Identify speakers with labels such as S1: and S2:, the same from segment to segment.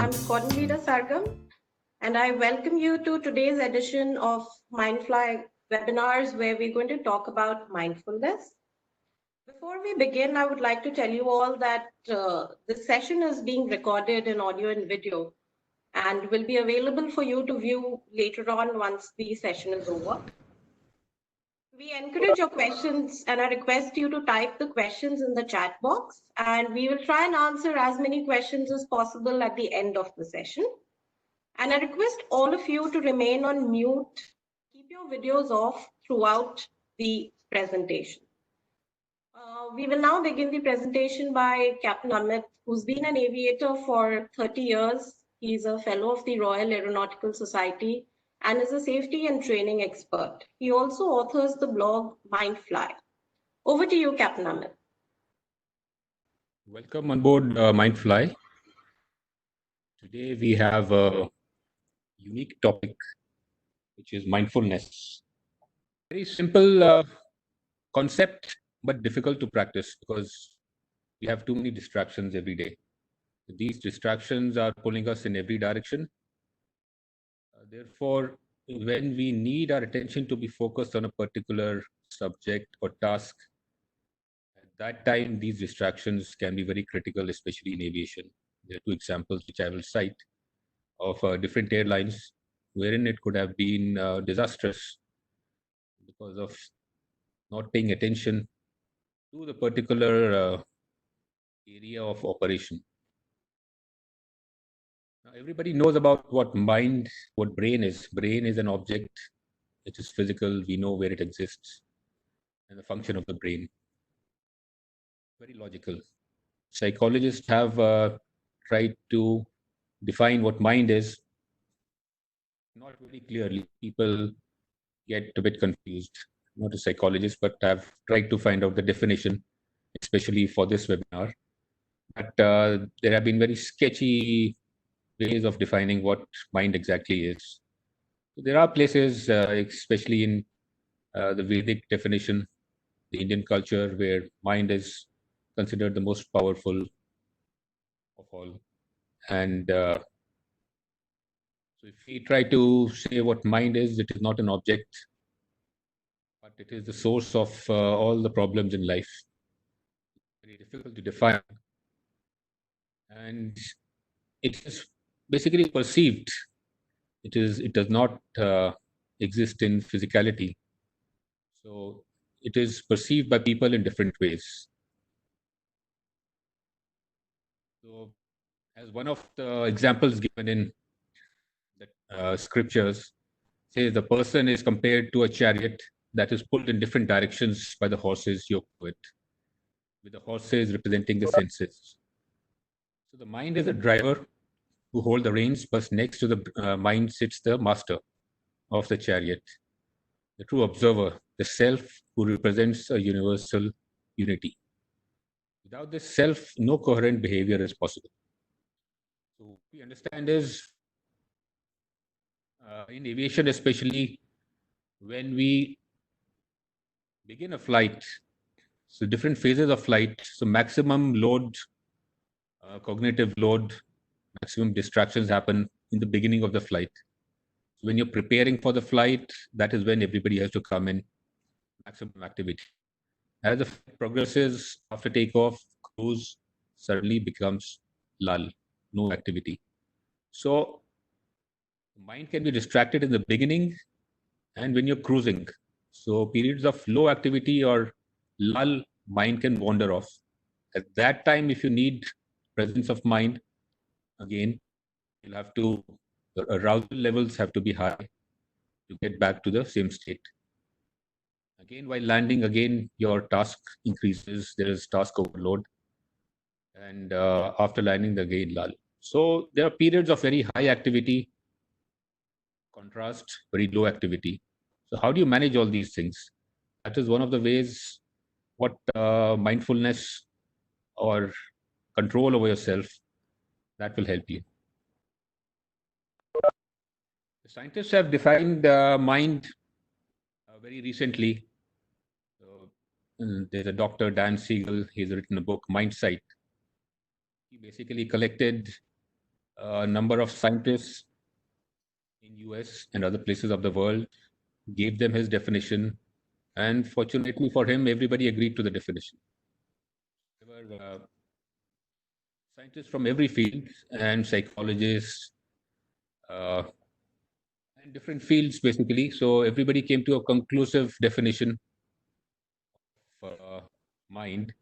S1: I'm squadron leader Sargam, and I welcome you to today's edition of Mindfly webinars where we're going to talk about mindfulness. Before we begin, I would like to tell you all that this session is being recorded in audio and video and will be available for you to view later on once the session is over. We encourage your questions and I request you to type the questions in the chat box, and we will try and answer as many questions as possible at the end of the session. And I request all of you to remain on mute, keep your videos off throughout the presentation. We will now begin the presentation by Captain Amit, who's been an aviator for 30 years. He's a fellow of the Royal Aeronautical Society and is a safety and training expert. He also authors the blog Mindfly. Over to you, Captain Amit.
S2: Welcome on board Mindfly. Today we have a unique topic, which is mindfulness. Very simple concept, but difficult to practice because we have too many distractions every day. These distractions are pulling us in every direction. Therefore, when we need our attention to be focused on a particular subject or task, at that time, these distractions can be very critical, especially in aviation. There are two examples which I will cite of different airlines wherein it could have been disastrous because of not paying attention to the particular area of operation. Now, everybody knows about what brain is. Brain is an object which is physical. We know where it exists and the function of the brain. Very logical. Psychologists have tried to define what mind is. Not very clearly. People get a bit confused. Not a psychologist, but have tried to find out the definition, especially for this webinar. But there have been very sketchy ways of defining what mind exactly is. So there are places, especially in the Vedic definition, the Indian culture, where mind is considered the most powerful of all. And so if we try to say what mind is, it is not an object, but it is the source of all the problems in life. Very difficult to define. And it is basically perceived. It does not exist in physicality. So it is perceived by people in different ways. So as one of the examples given in the scriptures, says the person is compared to a chariot that is pulled in different directions by the horses yoked to it, with the horses representing the senses. So the mind is a driver who holds the reins, but next to the mind sits the master of the chariot, the true observer, the self who represents a universal unity. Without this self, no coherent behavior is possible. So what we understand is, in aviation especially, when we begin a flight, so different phases of flight, so maximum load, cognitive load, maximum distractions happen in the beginning of the flight. So when you're preparing for the flight, that is when everybody has to come in, maximum activity. As the flight progresses, after takeoff, cruise suddenly becomes lull, no activity. So the mind can be distracted in the beginning and when you're cruising. So periods of low activity or lull, mind can wander off. At that time, if you need presence of mind, again, you'll have to, the arousal levels have to be high to get back to the same state. Again, while landing, again, your task increases. There is task overload. And after landing, the gain lull. So there are periods of very high activity, contrast, very low activity. So how do you manage all these things? That is one of the ways what mindfulness or control over yourself, that will help you. The scientists have defined mind very recently. So, there's a Dr. Dan Siegel. He's written a book, Mindsight. He basically collected A number of scientists in US and other places of the world gave them his definition, and fortunately for him, everybody agreed to the definition. There were scientists from every field and psychologists uh, and different fields basically. So everybody came to a conclusive definition of mind.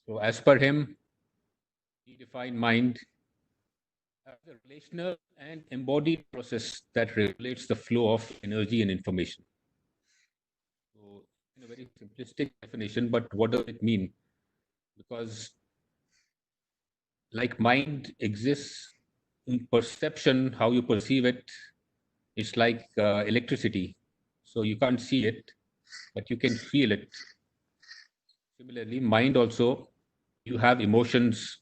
S2: So as per him, he defined mind as a relational and embodied process that regulates the flow of energy and information. So in a very simplistic definition, but what does it mean? Because like mind exists in perception, how you perceive it, it's like electricity. So you can't see it, but you can feel it. Similarly, mind also, you have emotions.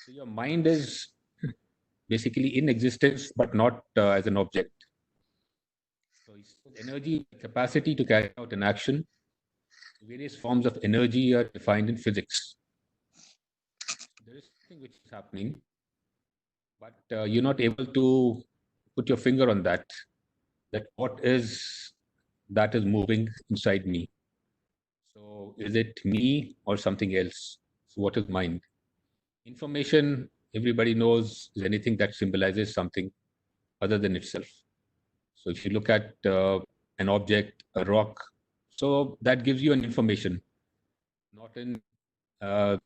S2: So your mind is basically in existence, but not as an object. So it's energy, capacity to carry out an action. Various forms of energy are defined in physics. There is something which is happening, but you're not able to put your finger on that what is that is moving inside me. So is it me or something else? So what is mind? Information, everybody knows, is anything that symbolizes something other than itself. So if you look at an object, a rock, so that gives you an information, not in by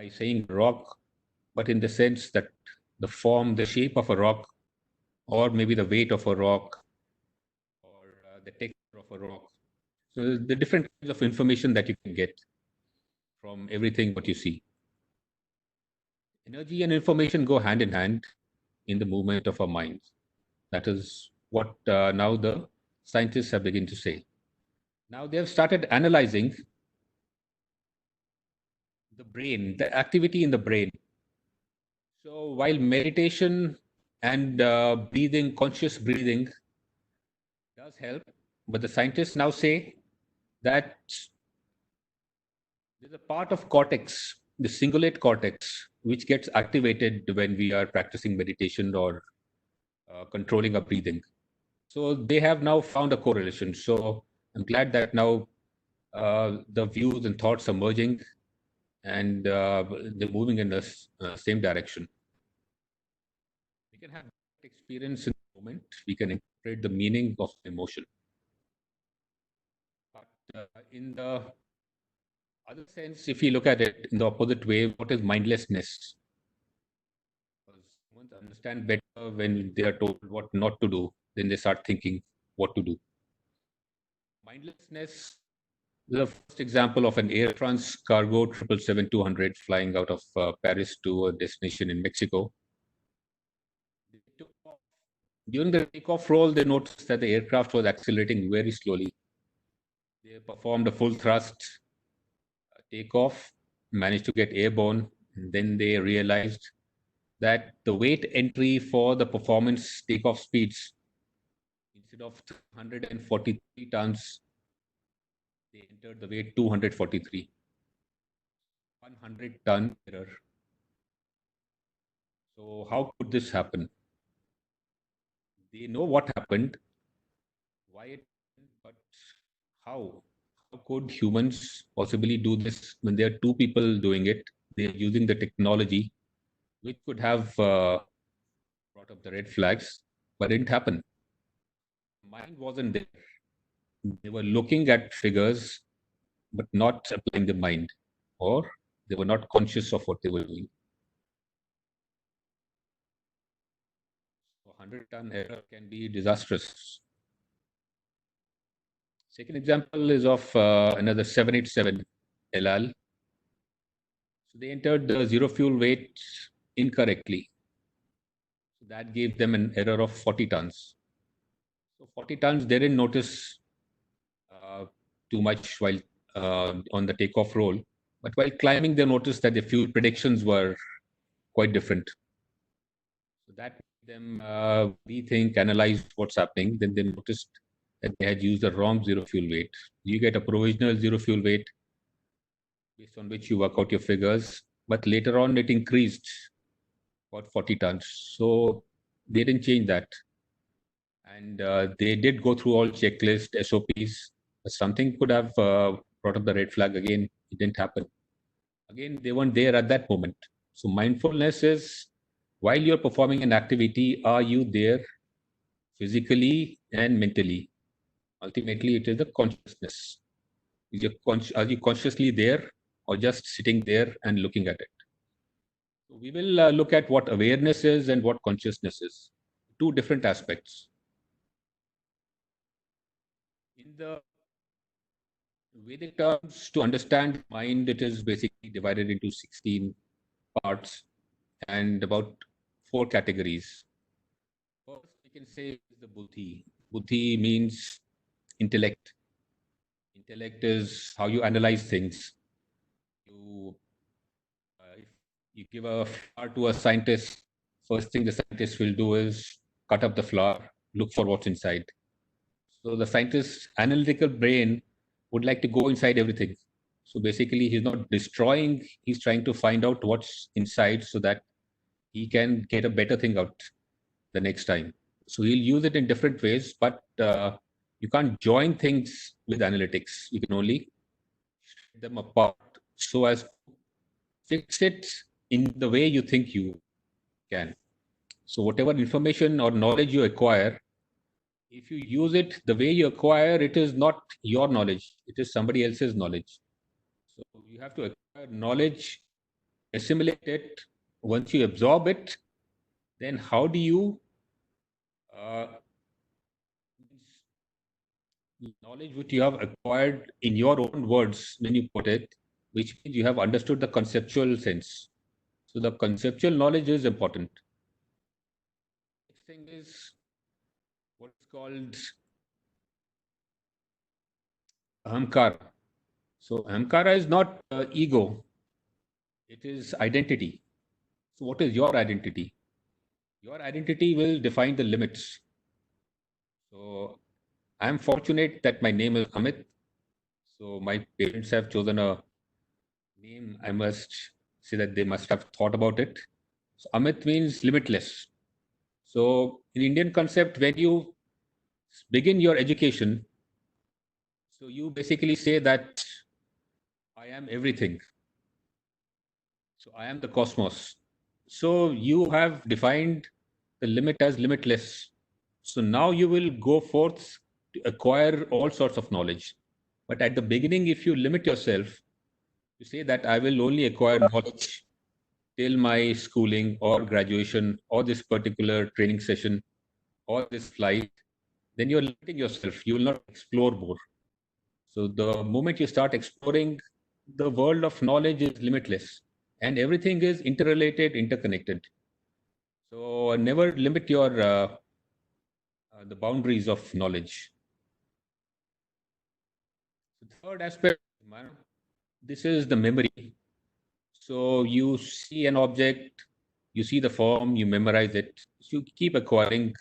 S2: saying rock, but in the sense that the form, the shape of a rock, or maybe the weight of a rock, or the texture of a rock. So the different kinds of information that you can get from everything what you see. Energy and information go hand in hand in the movement of our minds. That is what now the scientists have begun to say. Now they have started analyzing the brain, the activity in the brain. So while meditation and breathing, conscious breathing does help, but the scientists now say that there's a part of cortex, the cingulate cortex, which gets activated when we are practicing meditation or controlling our breathing. So they have now found a correlation. So I'm glad that now the views and thoughts are merging and they're moving in the same direction. We can have experience in the moment. We can interpret the meaning of emotion. But in the other sense, if you look at it in the opposite way, what is mindlessness? Because humans understand better when they are told what not to do, then they start thinking what to do. Mindlessness is the first example of an Air France cargo 777-200 flying out of Paris to a destination in Mexico. During the takeoff roll, they noticed that the aircraft was accelerating very slowly. They performed a full thrust takeoff, managed to get airborne, and then they realized that the weight entry for the performance takeoff speeds, instead of 143 tons, they entered the weight 243. 100-ton error. So how could this happen? They know what happened, why it happened, but how? How could humans possibly do this when there are two people doing it? They're using the technology, which could have brought up the red flags, but it didn't happen. Mind wasn't there. They were looking at figures, but not applying the mind, or they were not conscious of what they were doing. 100-ton error can be disastrous. Second example is of another 787 El Al. So they entered the zero fuel weight incorrectly. So that gave them an error of 40 tons. So 40 tons, they didn't notice too much while on the takeoff roll. But while climbing, they noticed that the fuel predictions were quite different. So that made them rethink, analyze what's happening. Then they noticed that they had used the wrong zero fuel weight. You get a provisional zero fuel weight based on which you work out your figures. but later on it increased about 40 tons. So they didn't change that. And they did go through all checklist, SOPs. Something could have brought up the red flag again. It didn't happen. Again, they weren't there at that moment. So mindfulness is while you're performing an activity, are you there physically and mentally? Ultimately, it is the consciousness. Are you consciously there or just sitting there and looking at it? So we will look at what awareness is and what consciousness is. Two different aspects. In the Vedic terms, to understand mind, it is basically divided into 16 parts and about 4 categories. First, we can say is the buddhi. Buddhi means intellect. Intellect is how you analyze things. If you give a flower to a scientist, first thing the scientist will do is cut up the flower, look for what's inside. So the scientist's analytical brain would like to go inside everything. So basically, he's not destroying, he's trying to find out what's inside so that he can get a better thing out the next time. So he'll use it in different ways, but you can't join things with analytics. You can only set them apart so as to fix it in the way you think you can. So whatever information or knowledge you acquire, if you use it the way you acquire, it is not your knowledge, it is somebody else's knowledge. So you have to acquire knowledge, assimilate it. Once you absorb it, then how do you uh, knowledge which you have acquired in your own words when you put it, which means you have understood the conceptual sense. So the conceptual knowledge is important. Next thing is what is called ahamkara. So ahamkara is not ego, it is identity. So what is your identity? Your identity will define the limits. So I am fortunate that my name is Amit. So my parents have chosen a name. I must say that they must have thought about it. So Amit means limitless. So in Indian concept, when you begin your education, so you basically say that I am everything. So I am the cosmos. So you have defined the limit as limitless. So now you will go forth to acquire all sorts of knowledge. But at the beginning, if you limit yourself, you say that I will only acquire knowledge till my schooling or graduation or this particular training session or this flight, then you're limiting yourself. You will not explore more. So the moment you start exploring, the world of knowledge is limitless and everything is interrelated, interconnected. So never limit your the boundaries of knowledge. The third aspect, this is the memory. So you see an object, you see the form, you memorize it. So you keep acquiring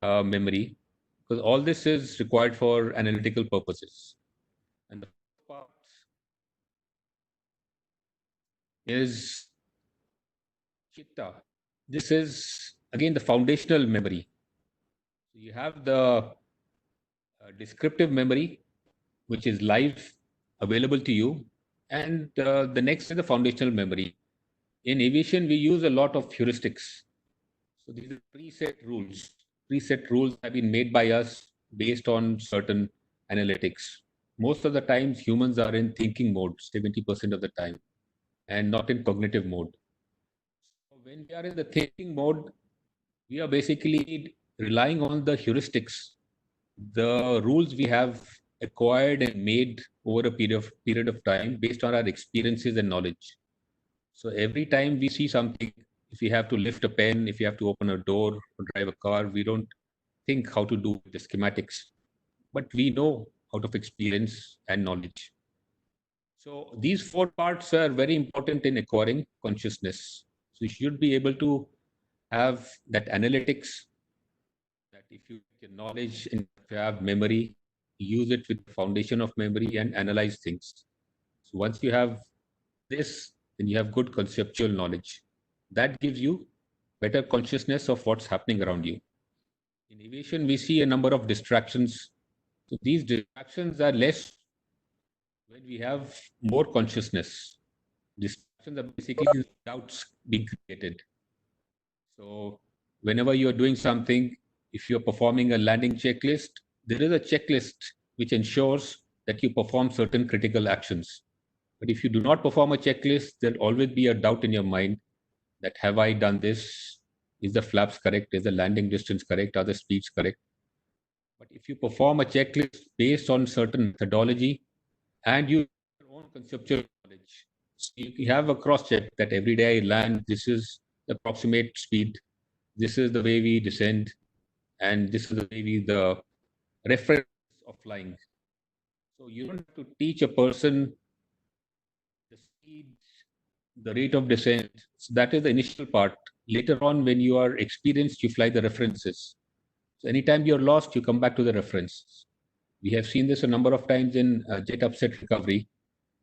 S2: memory because all this is required for analytical purposes. And the fourth part is chitta. This is again the foundational memory. So you have the descriptive memory, which is live, available to you, and the next is the foundational memory. In aviation, we use a lot of heuristics. So these are preset rules. Preset rules have been made by us based on certain analytics. Most of the times, humans are in thinking mode 70% of the time and not in cognitive mode. So when we are in the thinking mode, we are basically relying on the heuristics, the rules we have acquired and made over a period of time based on our experiences and knowledge. So every time we see something, if we have to lift a pen, if you have to open a door or drive a car, we don't think how to do the schematics, but we know out of experience and knowledge. So these 4 parts are very important in acquiring consciousness. So you should be able to have that analytics, that if you get knowledge and if you have memory, use it with the foundation of memory and analyze things. So once you have this, then you have good conceptual knowledge. That gives you better consciousness of what's happening around you. In aviation, we see a number of distractions. So these distractions are less when we have more consciousness. Distractions are basically doubts being created. So whenever you're doing something, if you're performing a landing checklist, there is a checklist which ensures that you perform certain critical actions. But if you do not perform a checklist, there'll always be a doubt in your mind that have I done this? Is the flaps correct? Is the landing distance correct? Are the speeds correct? But if you perform a checklist based on certain methodology and you have your own conceptual knowledge, so you have a cross check that every day I land, this is the approximate speed, this is the way we descend, and this is the way the reference of flying. So you don't have to teach a person the speed, the rate of descent. So that is the initial part. Later on, when you are experienced, you fly the references. So anytime you're lost, you come back to the reference. We have seen this a number of times in jet upset recovery.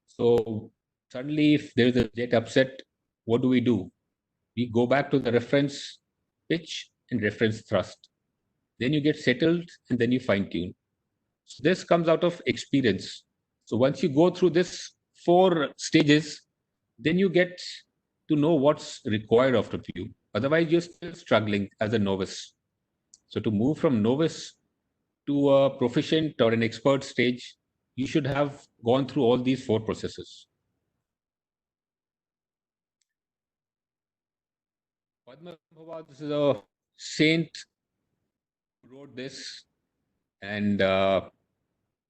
S2: So suddenly, if there is a jet upset, what do? We go back to the reference pitch and reference thrust. Then you get settled and then you fine tune. So this comes out of experience. So once you go through this 4 stages, then you get to know what's required of you. Otherwise, you're still struggling as a novice. So to move from novice to a proficient or an expert stage, you should have gone through all these 4 processes. Padma Bhava, this is a saint who wrote this, and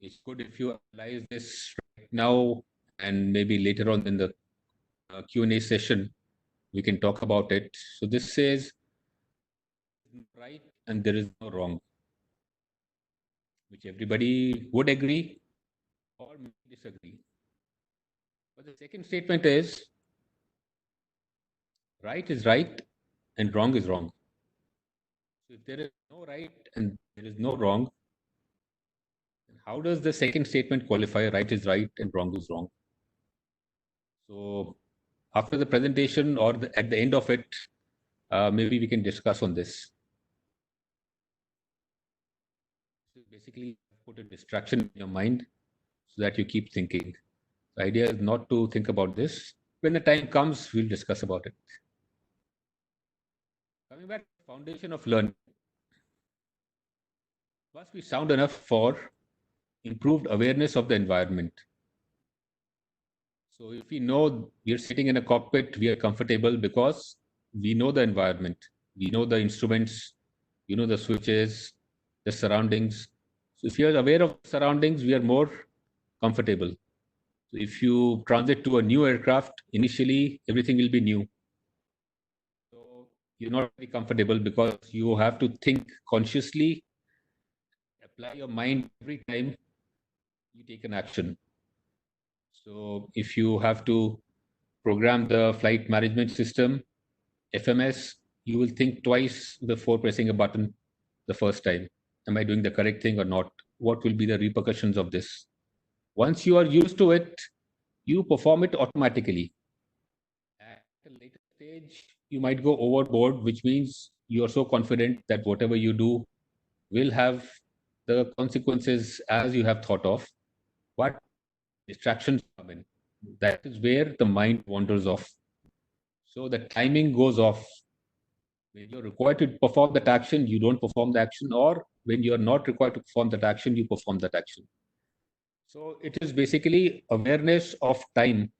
S2: it's good if you analyze this right now, and maybe later on in the Q&A session, we can talk about it. So this says right and there is no wrong, which everybody would agree or may disagree. But the second statement is right is right and wrong is wrong. So if there is no right and there is no wrong, then how does the second statement qualify right is right and wrong is wrong? So after the presentation or at the end of it, maybe we can discuss on this. So basically, put a distraction in your mind so that you keep thinking. The idea is not to think about this. When the time comes, we'll discuss about it. Coming back to the foundation of learning, must be sound enough for improved awareness of the environment. So if we know we are sitting in a cockpit, we are comfortable because we know the environment, we know the instruments, we know the switches, the surroundings. So if you are aware of surroundings, we are more comfortable. So if you transit to a new aircraft, initially everything will be new. So you're not very comfortable because you have to think consciously, apply your mind every time you take an action. So if you have to program the flight management system, FMS, you will think twice before pressing a button the first time. Am I doing the correct thing or not? What will be the repercussions of this? Once you are used to it, you perform it automatically. At a later stage, you might go overboard, which means you are so confident that whatever you do will have the consequences as you have thought of. But distractions come in. That is where the mind wanders off. So the timing goes off. When you're required to perform that action, you don't perform the action, or when you're not required to perform that action, you perform that action. So it is basically awareness of time.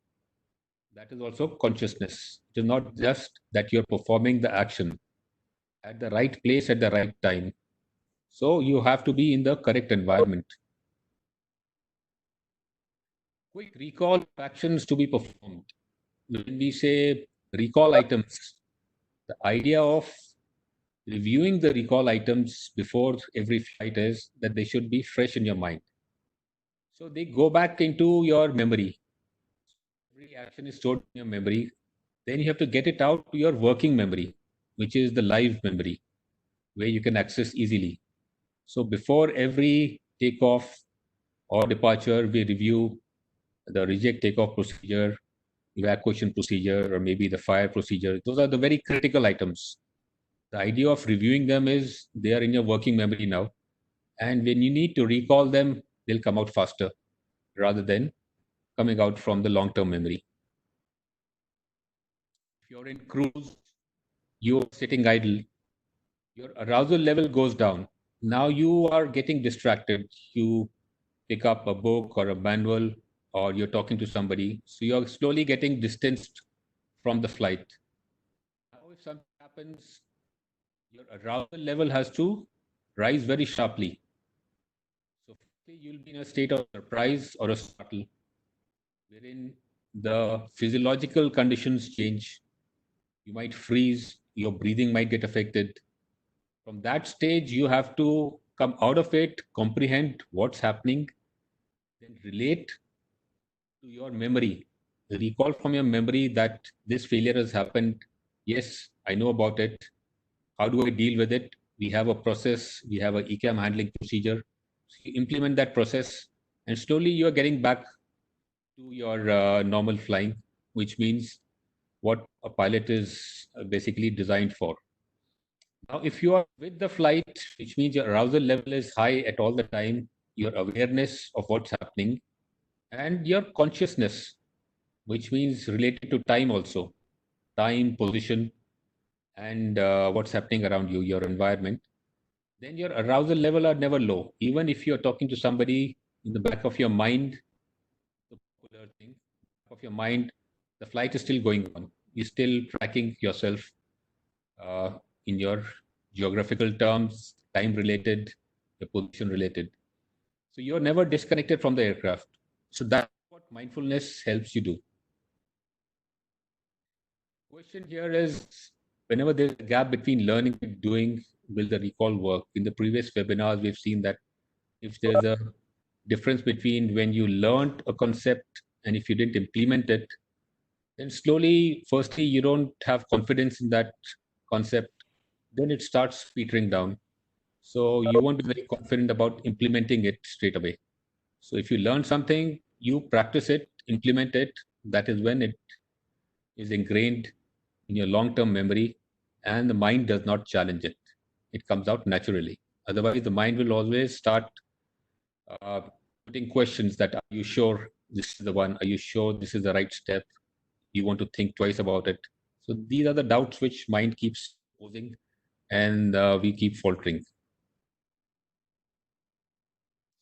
S2: That is also consciousness. It is not just that you're performing the action at the right place at the right time. So you have to be in the correct environment. Quick recall of actions to be performed. When we say recall items, the idea of reviewing the recall items before every flight is that they should be fresh in your mind. So they go back into your memory. Every action is stored in your memory. Then you have to get it out to your working memory, which is the live memory, where you can access easily. So before every takeoff or departure, we review the reject takeoff procedure. evacuation procedure or maybe the fire procedure. Those are the very critical items. The idea of reviewing them is they are in your working memory now. And when you need to recall them, they'll come out faster rather than coming out from the long-term memory. If you're in cruise, you're sitting idle, your arousal level goes down. Now you are getting distracted. You pick up a book or a manual, or you're talking to somebody. So you're slowly getting distanced from the flight. Now, if something happens, your arousal level has to rise very sharply. So you'll be in a state of surprise or a startle, wherein the physiological conditions change. You might freeze, your breathing might get affected. From that stage, you have to come out of it, comprehend what's happening, then relate to your memory. Recall from your memory that this failure has happened. Yes, I know about it. How do I deal with it? We have a process, we have a ECAM handling procedure. So you implement that process, and slowly you are getting back to your normal flying, which means what a pilot is basically designed for. Now, if you are with the flight, which means your arousal level is high at all the time, your awareness of what's happening, and your consciousness, which means related to time also, time, position, and what's happening around you, your environment, then your arousal level are never low. Even if you're talking to somebody in the back of your mind, the popular thing, of your mind, the flight is still going on. You're still tracking yourself uh, in your geographical terms, time related, the position related. So you're never disconnected from the aircraft. So that's what mindfulness helps you do. Question here is, whenever there's a gap between learning and doing, will the recall work? In the previous webinars, we've seen that if there's a difference between when you learned a concept and if you didn't implement it, then slowly, firstly, you don't have confidence in that concept, then it starts petering down. So you won't be very confident about implementing it straight away. So if you learn something, you practice it, implement it, that is when it is ingrained in your long-term memory and the mind does not challenge it. It comes out naturally. Otherwise, the mind will always start uh, putting questions that, are you sure this is the one? Are you sure this is the right step? You want to think twice about it. So these are the doubts which mind keeps posing and we keep faltering.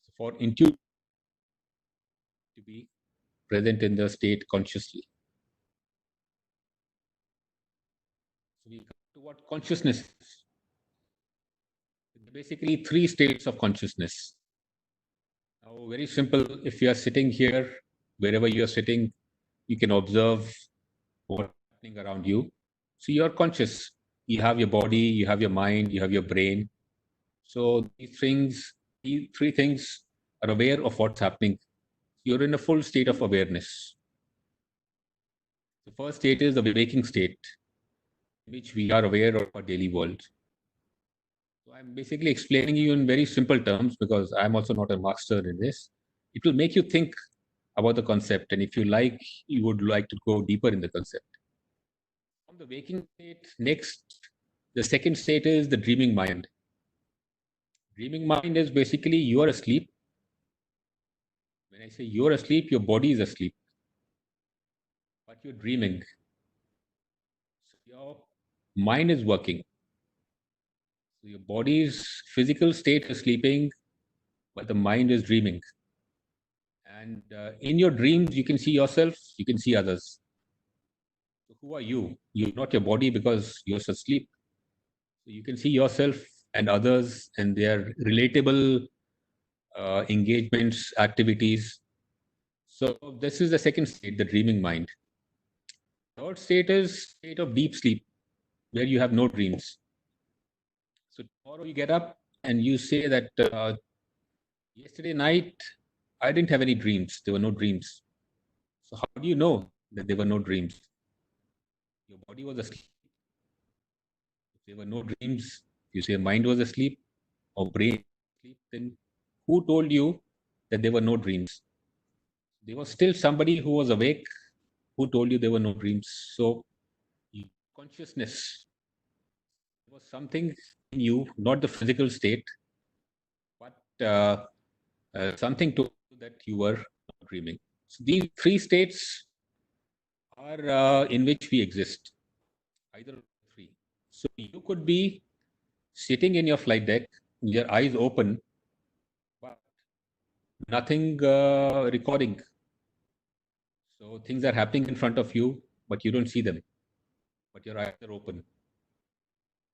S2: So for intuition to be present in the state consciously. So we come to what consciousness is. Basically, three states of consciousness. Now, very simple. If you are sitting here, wherever you are sitting, you can observe what's happening around you. So you are conscious. You have your body, you have your mind, you have your brain. So these three things are aware of what's happening. You're in a full state of awareness. The first state is the waking state, in which we are aware of our daily world. So I'm basically explaining you in very simple terms because I'm also not a master in this. It will make you think about the concept, and if you like, you would like to go deeper in the concept. From the waking state, next, the second state is the dreaming mind. Dreaming mind is basically you are asleep. When I say you're asleep, your body is asleep, but you're dreaming. So your mind is working. So your body's physical state is sleeping, but the mind is dreaming. And in your dreams, you can see yourself, you can see others. So who are you? You're not your body because you're asleep. So you can see yourself and others and their relatable engagements, activities. So this is the second state, the dreaming mind. Third state is state of deep sleep, where you have no dreams. So tomorrow you get up and you say that yesterday night I didn't have any dreams. There were no dreams. So how do you know that there were no dreams? Your body was asleep. If there were no dreams, if you say mind was asleep or brain asleep, then who told you that there were no dreams? There was still somebody who was awake Who told you there were no dreams? So consciousness was something in you, not the physical state, but something to that you were not dreaming. So these three states are in which we exist, either of the three. So you could be sitting in your flight deck, your eyes open, but nothing recording. So things are happening in front of you, but you don't see them, but your eyes are open.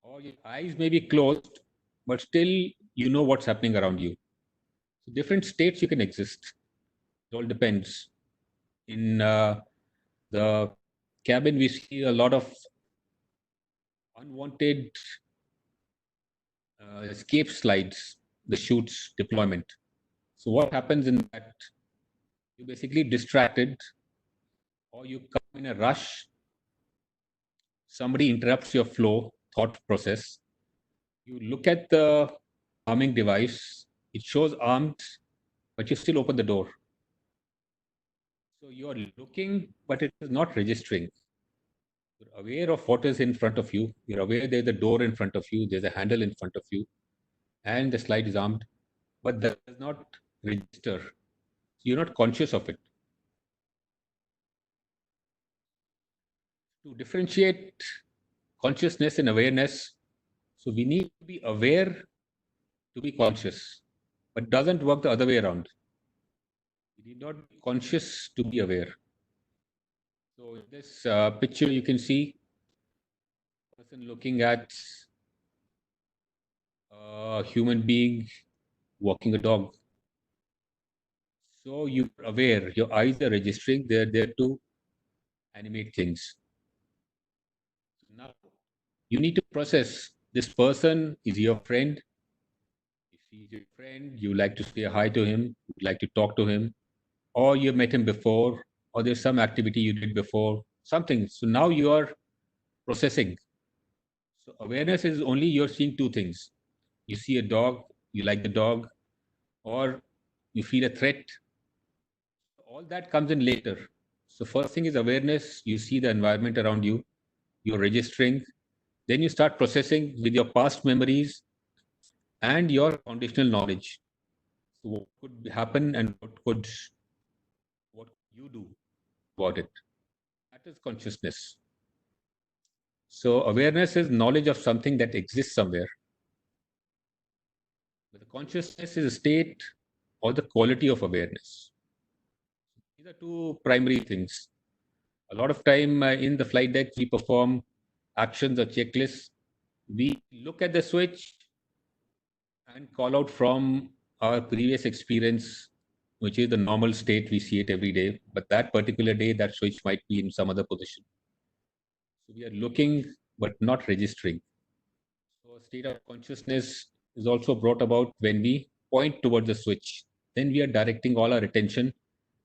S2: Or your eyes may be closed, but still you know what's happening around you. So different states you can exist. It all depends. In the cabin, we see a lot of unwanted escape slides, the chutes deployment. So what happens in that? You're basically distracted, or you come in a rush. Somebody interrupts your flow thought process. You look at the arming device. It shows armed, but you still open the door. So you're looking, but it is not registering. You're aware of what is in front of you. You're aware there's a door in front of you, there's a handle in front of you, and the slide is armed, but that does not register. You're not conscious of it. To differentiate consciousness and awareness, so we need to be aware to be conscious, but doesn't work the other way around. We need not be conscious to be aware. So in this picture, you can see a person looking at a human being walking a dog. So you're aware, your eyes are registering, they're there to animate things. Now you need to process this person is your friend. If he's your friend, you like to say hi to him, you'd like to talk to him, or you met him before, or there's some activity you did before, something. So now you are processing. So awareness is only you're seeing two things. You see a dog, you like the dog, or you feel a threat. All that comes in later. So first thing is awareness. You see the environment around you, you're registering. Then you start processing with your past memories and your foundational knowledge. So what could happen and what you do about it. That is consciousness. So awareness is knowledge of something that exists somewhere. But the consciousness is a state or the quality of awareness. These are two primary things. A lot of time in the flight deck, we perform actions or checklists. We look at the switch and call out from our previous experience, which is the normal state. We see it every day, but that particular day, that switch might be in some other position. So we are looking, but not registering. So a state of consciousness is also brought about when we point towards the switch. Then we are directing all our attention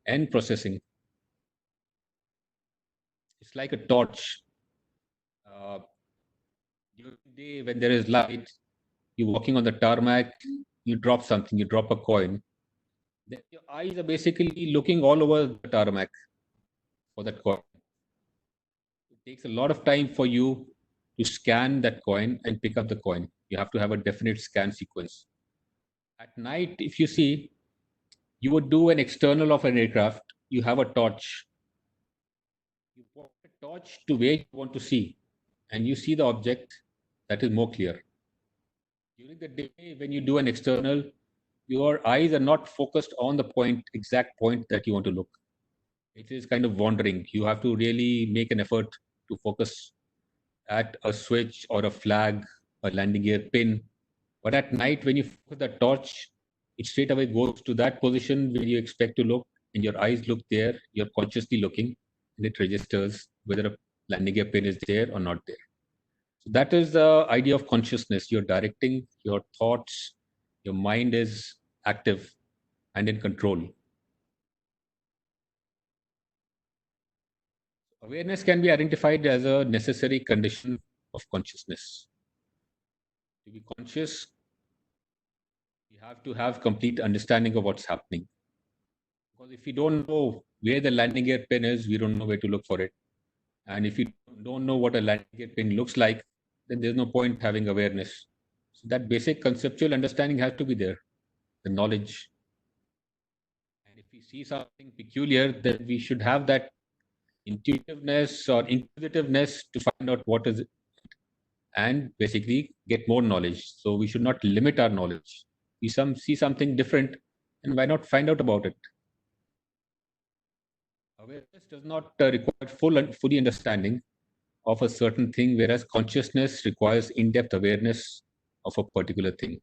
S2: and processing. It's like a torch. Uh, During the day, when there is light, you're walking on the tarmac, you drop something, you drop a coin. Then your eyes are basically looking all over the tarmac for that coin. It takes a lot of time for you to scan that coin and pick up the coin. You have to have a definite scan sequence. At night, if you see, you would do an external of an aircraft, you have a torch. You point a torch to where you want to see, and you see the object that is more clear. During the day, when you do an external, your eyes are not focused on the point, exact point that you want to look. It is kind of wandering. You have to really make an effort to focus at a switch or a flag, a landing gear pin. But at night, when you focus the torch, it straight away goes to that position where you expect to look, and your eyes look there. You're consciously looking, and it registers whether a landing gear pin is there or not there. So that is the idea of consciousness. You're directing your thoughts, your mind is active and in control. Awareness can be identified as a necessary condition of consciousness. To be conscious, you have to have complete understanding of what's happening. Because Because if you don't know where the landing gear pin is, we don't know where to look for it. And if you don't know what a landing gear pin looks like, then there's no point having awareness. So that basic conceptual understanding has to be there, the knowledge. And if we see something peculiar, then we should have that intuitiveness or inquisitiveness to find out what is it and basically get more knowledge. So we should not limit our knowledge. We see something different, and why not find out about it? Awareness does not require fully understanding of a certain thing, whereas consciousness requires in-depth awareness of a particular thing.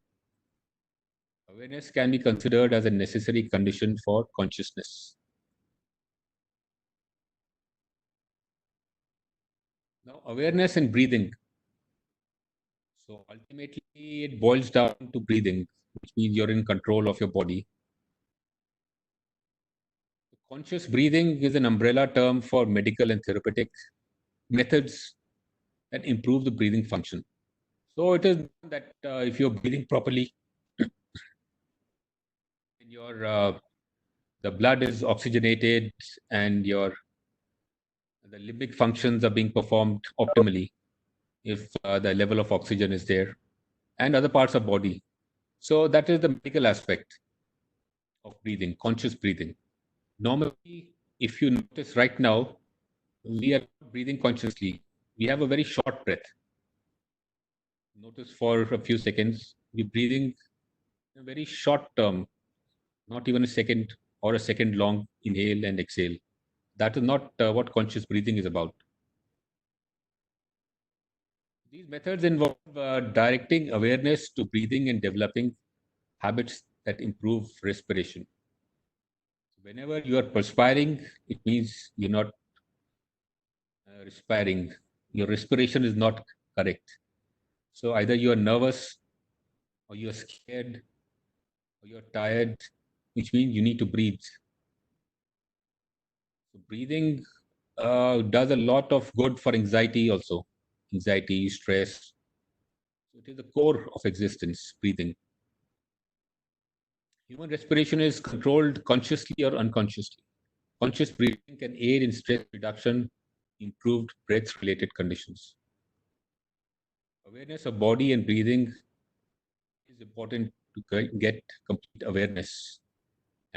S2: Awareness can be considered as a necessary condition for consciousness. Now, awareness and breathing. So ultimately, it boils down to breathing, which means you're in control of your body. Conscious breathing is an umbrella term for medical and therapeutic methods that improve the breathing function. So it is that if you're breathing properly, your the blood is oxygenated and the limbic functions are being performed optimally if the level of oxygen is there, and other parts of body. So that is the medical aspect of breathing, conscious breathing. Normally, if you notice right now, we are breathing consciously. We have a very short breath. Notice for a few seconds, we're breathing a very short term, not even a second or a second long inhale and exhale. That is not what conscious breathing is about. These methods involve directing awareness to breathing and developing habits that improve respiration. Whenever you are perspiring, it means you're not respiring. Your respiration is not correct. So either you are nervous, or you're scared, or you're tired, which means you need to breathe. So breathing does a lot of good for anxiety also. Anxiety, stress. So it is the core of existence, breathing. Human respiration is controlled consciously or unconsciously. Conscious breathing can aid in stress reduction, improved breath-related conditions. Awareness of body and breathing is important to get complete awareness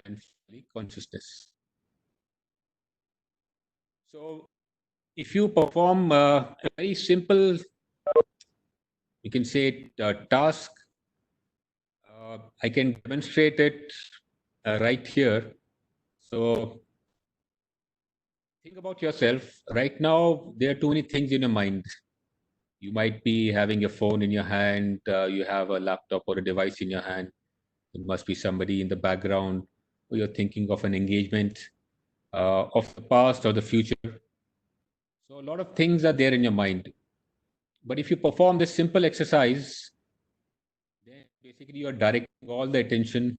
S2: and finally consciousness. So if you perform a very simple, you can say task, I can demonstrate it right here. So think about yourself. Right now, there are too many things in your mind. You might be having your phone in your hand, you have a laptop or a device in your hand. There must be somebody in the background, or you're thinking of an engagement of the past or the future. So a lot of things are there in your mind. But if you perform this simple exercise, then basically you're directing all the attention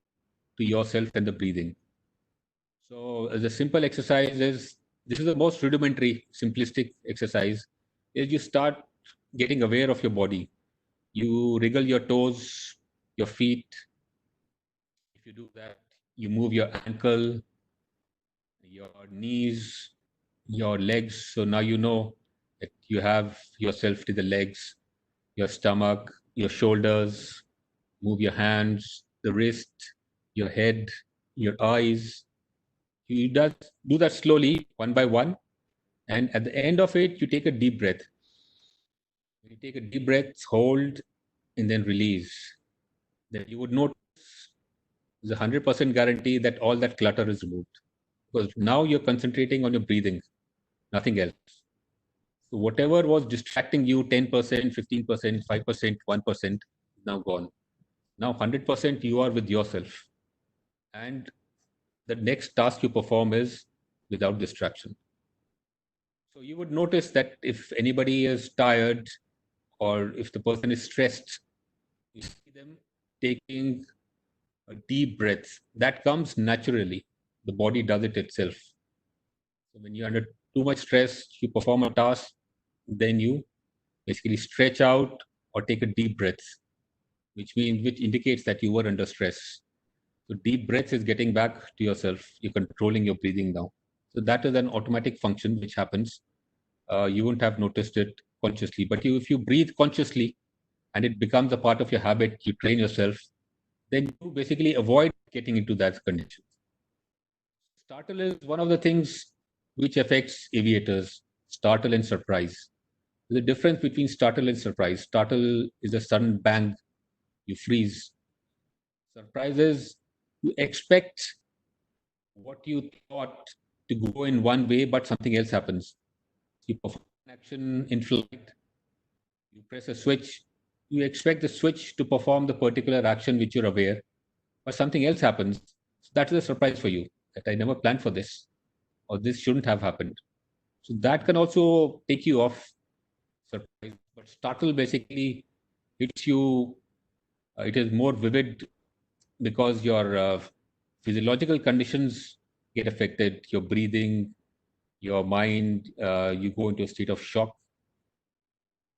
S2: to yourself and the breathing. So the simple exercise is, this is the most rudimentary, simplistic exercise, is you start getting aware of your body. You wriggle your toes, your feet. If you do that, you move your ankle, your knees, your legs. So now you know that you have yourself to the legs, your stomach, your shoulders, move your hands, the wrist, your head, your eyes. You do that slowly, one by one. And at the end of it, you take a deep breath. When you take a deep breath, hold, and then release. Then you would notice there's a 100% guarantee that all that clutter is removed. Because now you're concentrating on your breathing, nothing else. So whatever was distracting you, 10%, 15%, 5%, 1%, is now gone. Now 100% you are with yourself. And the next task you perform is without distraction. So you would notice that if anybody is tired or if the person is stressed, you see them taking a deep breath. That comes naturally. The body does it itself. So when you're under too much stress, you perform a task, then you basically stretch out or take a deep breath, which indicates that you were under stress. So deep breath is getting back to yourself. You're controlling your breathing now. So that is an automatic function which happens. You won't have noticed it consciously, but if you breathe consciously and it becomes a part of your habit, you train yourself, then you basically avoid getting into that condition. Startle is one of the things which affects aviators, startle and surprise. There's a difference between startle and surprise. Startle is a sudden bang, you freeze. Surprise is you expect what you thought to go in one way, but something else happens. You perform an action in flight, you press a switch, you expect the switch to perform the particular action which you're aware, but something else happens. So that is a surprise for you that I never planned for this, or this shouldn't have happened. So that can also take you off surprise. But startle basically hits you, it is more vivid because your physiological conditions get affected, your breathing, your mind, you go into a state of shock.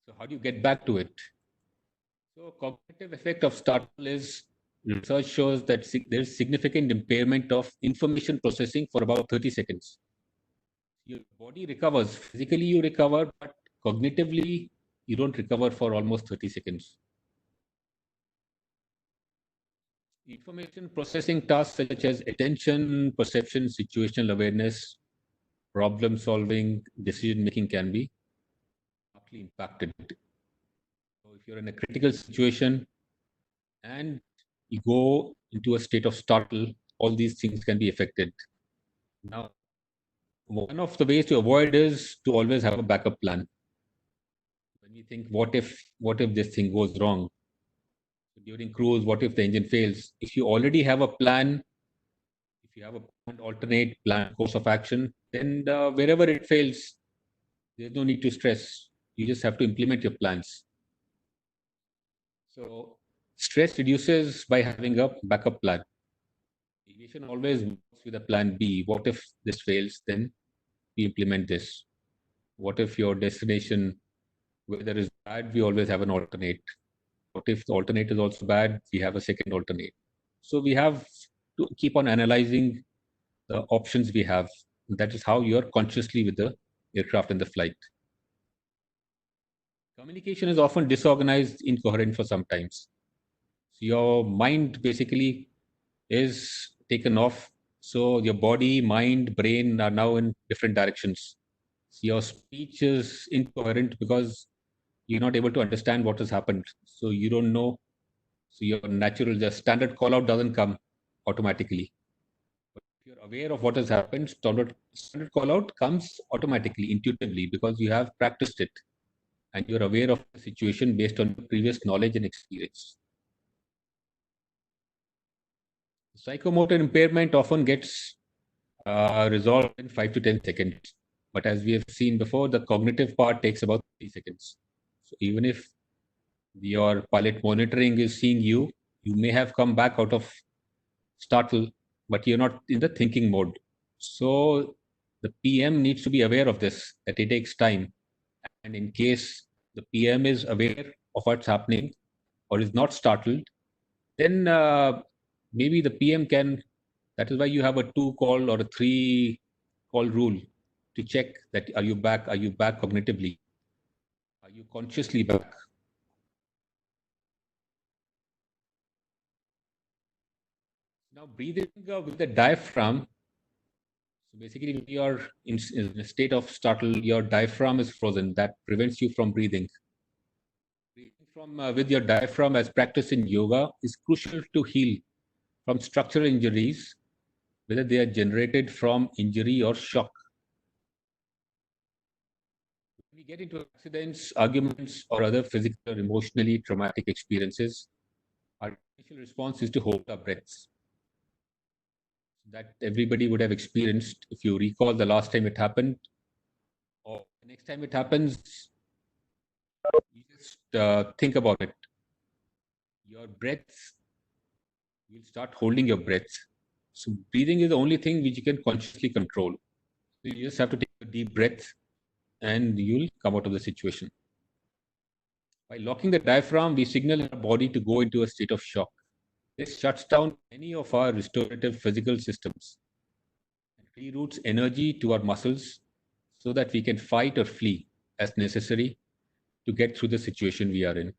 S2: So how do you get back to it? So cognitive effect of startle is, research shows that there's significant impairment of information processing for about 30 seconds. Your body recovers, physically you recover, but cognitively you don't recover for almost 30 seconds. Information processing tasks such as attention, perception, situational awareness, problem solving, decision making can be sharply impacted. So if you're in a critical situation and you go into a state of startle, all these things can be affected. Now, one of the ways to avoid is to always have a backup plan. When we think, what if this thing goes wrong? During cruise, what if the engine fails? If you already have a plan, if you have a planned alternate plan course of action, then wherever it fails, there's no need to stress. You just have to implement your plans. So stress reduces by having a backup plan. Aviation always works with a plan B. What if this fails? Then we implement this. What if your destination weather is bad? We always have an alternate. What if the alternate is also bad? We have a second alternate. So we have to keep on analyzing the options we have. That is how you're consciously with the aircraft and the flight. Communication is often disorganized, incoherent for some times. So your mind basically is taken off. So your body, mind, brain are now in different directions. So your speech is incoherent because you're not able to understand what has happened. So you don't know. So your natural, the standard call out doesn't come automatically. But if you're aware of what has happened, standard call out comes automatically, intuitively, because you have practiced it and you're aware of the situation based on previous knowledge and experience. Psychomotor impairment often gets resolved in 5 to 10 seconds. But as we have seen before, the cognitive part takes about 3 seconds. So even if your pilot monitoring is seeing you, you may have come back out of startle, but you're not in the thinking mode. So the PM needs to be aware of this, that it takes time. And in case the PM is aware of what's happening or is not startled, then maybe the PM can, that is why you have a 2 call or a 3 call rule to check that are you back cognitively? Are you consciously back? Now breathing with the diaphragm. So basically when you are in a state of startle, your diaphragm is frozen. That prevents you from breathing. Breathing from with your diaphragm as practice in yoga is crucial to heal from structural injuries, whether they are generated from injury or shock. When we get into accidents, arguments, or other physical or emotionally traumatic experiences, our initial response is to hold our breaths. That everybody would have experienced. If you recall the last time it happened, or the next time it happens, you just think about it. Your breaths, you'll start holding your breath. So breathing is the only thing which you can consciously control. So you just have to take a deep breath and you'll come out of the situation. By locking the diaphragm, we signal our body to go into a state of shock. This shuts down any of our restorative physical systems and reroutes energy to our muscles so that we can fight or flee as necessary to get through the situation we are in.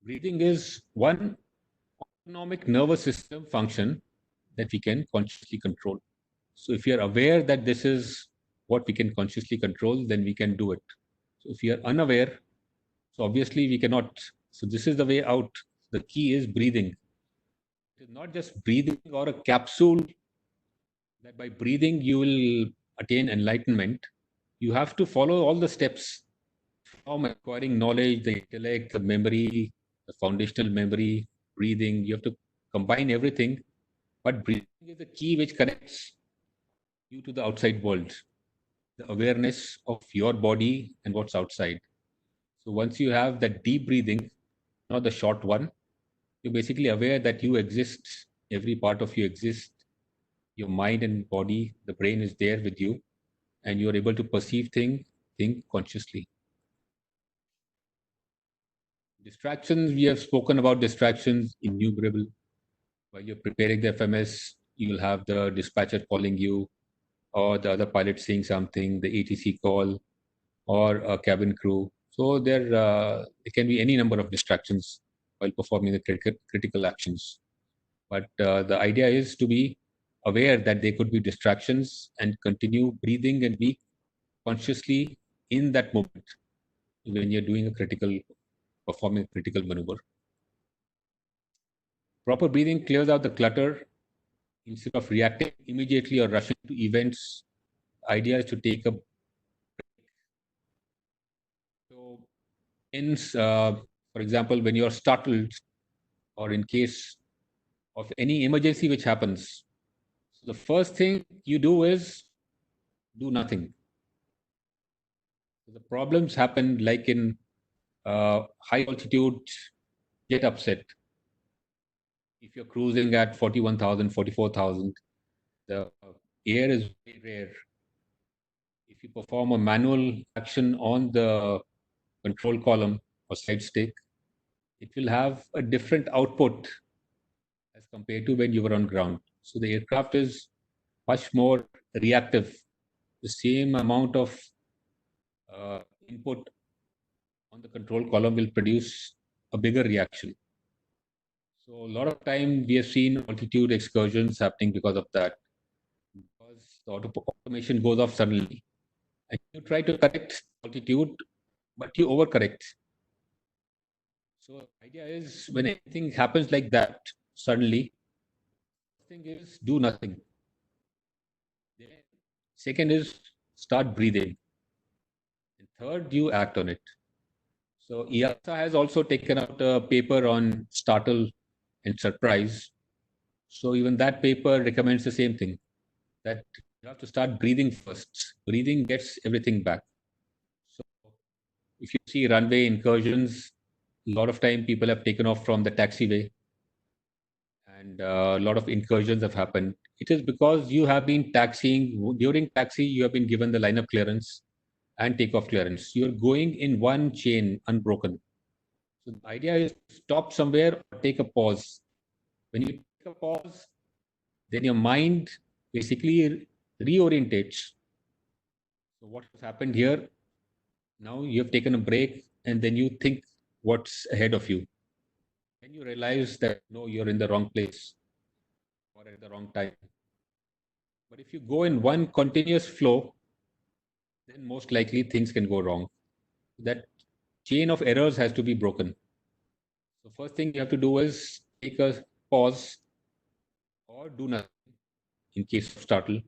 S2: Breathing is one autonomic nervous system function that we can consciously control. So if you are aware that this is what we can consciously control, then we can do it. So if you are unaware, so obviously we cannot. So this is the way out. The key is breathing. It is not just breathing or a capsule that by breathing you will attain enlightenment. You have to follow all the steps from acquiring knowledge, the intellect, the memory, the foundational memory, breathing. You have to combine everything. But breathing is the key which connects you to the outside world, the awareness of your body and what's outside. So once you have that deep breathing, not the short one, you're basically aware that you exist, every part of you exists, your mind and body, the brain is there with you, and you're able to perceive things, think consciously. Distractions, we have spoken about distractions innumerable. While you're preparing the FMS, you'll have the dispatcher calling you, or the other pilot saying something, the ATC call, or a cabin crew. So there can be any number of distractions while performing the critical actions. But the idea is to be aware that there could be distractions and continue breathing and be consciously in that moment when you're doing performing a critical maneuver. Proper breathing clears out the clutter instead of reacting immediately or rushing to events. Idea is to take a so for example, when you are startled or in case of any emergency which happens, so the first thing you do is do nothing. So the problems happen like in high altitude jet upset. If you're cruising at 41,000, 44,000, the air is very rare. If you perform a manual action on the control column or side stick, it will have a different output as compared to when you were on ground. So the aircraft is much more reactive. The same amount of input on the control column will produce a bigger reaction. So a lot of time we have seen altitude excursions happening because of that. Because the automation goes off suddenly. And you try to correct altitude, but you overcorrect. So the idea is when anything happens like that suddenly, first thing is do nothing. Then second is start breathing. And third, you act on it. So EASA has also taken out a paper on startle and surprise. So even that paper recommends the same thing, that you have to start breathing first. Breathing gets everything back. So if you see runway incursions, a lot of time people have taken off from the taxiway and a lot of incursions have happened. It is because you have been taxiing. During taxi, you have been given the line of clearance and takeoff clearance. You're going in one chain unbroken. So the idea is stop somewhere or take a pause. When you take a pause, then your mind basically reorientates. So what has happened here? Now you have taken a break and then you think what's ahead of you. Then you realize that no, you're in the wrong place or at the wrong time. But if you go in one continuous flow, then most likely things can go wrong. That chain of errors has to be broken. So first thing you have to do is take a pause or do nothing in case of startle.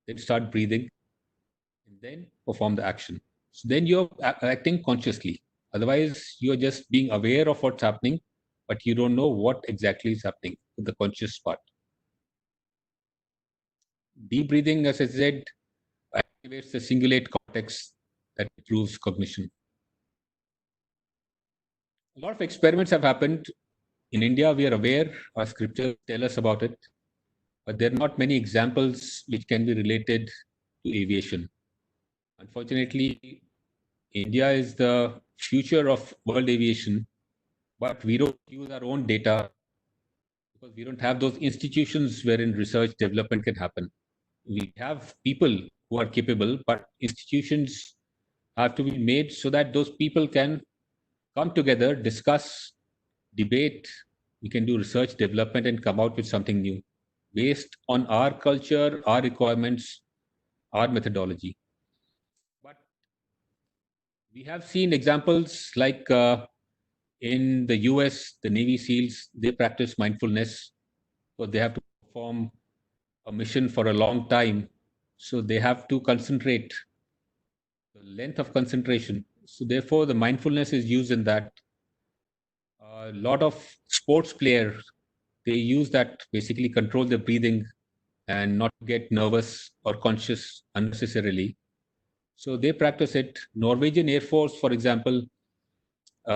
S2: Then start breathing and then perform the action. So then you're acting consciously. Otherwise, you're just being aware of what's happening, but you don't know what exactly is happening with the conscious part. Deep breathing, as I said, activates the cingulate cortex that improves cognition. A lot of experiments have happened. In India, we are aware, our scriptures tell us about it, but there are not many examples which can be related to aviation. Unfortunately, India is the future of world aviation, but we don't use our own data because we don't have those institutions wherein research development can happen. We have people who are capable, but institutions have to be made so that those people can come together, discuss, debate. We can do research development and come out with something new based on our culture, our requirements, our methodology. But we have seen examples like in the US, the Navy SEALs, they practice mindfulness, so they have to perform a mission for a long time. So they have to concentrate, the length of concentration. So therefore, the mindfulness is used in that. A lot of sports players, they use that basically control their breathing and not get nervous or conscious unnecessarily. So they practice it. Norwegian Air Force, for example,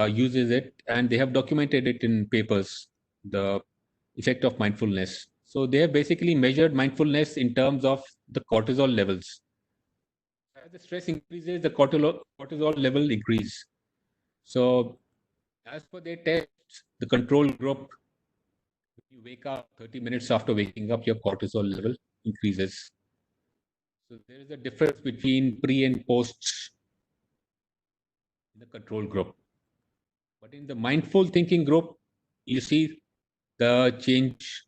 S2: uses it, and they have documented it in papers, the effect of mindfulness. So they have basically measured mindfulness in terms of the cortisol levels. As the stress increases, the cortisol level increase. So as per their tests, the control group, you wake up 30 minutes after waking up, your cortisol level increases. So there is a difference between pre and post in the control group. But in the mindful thinking group, you see the change.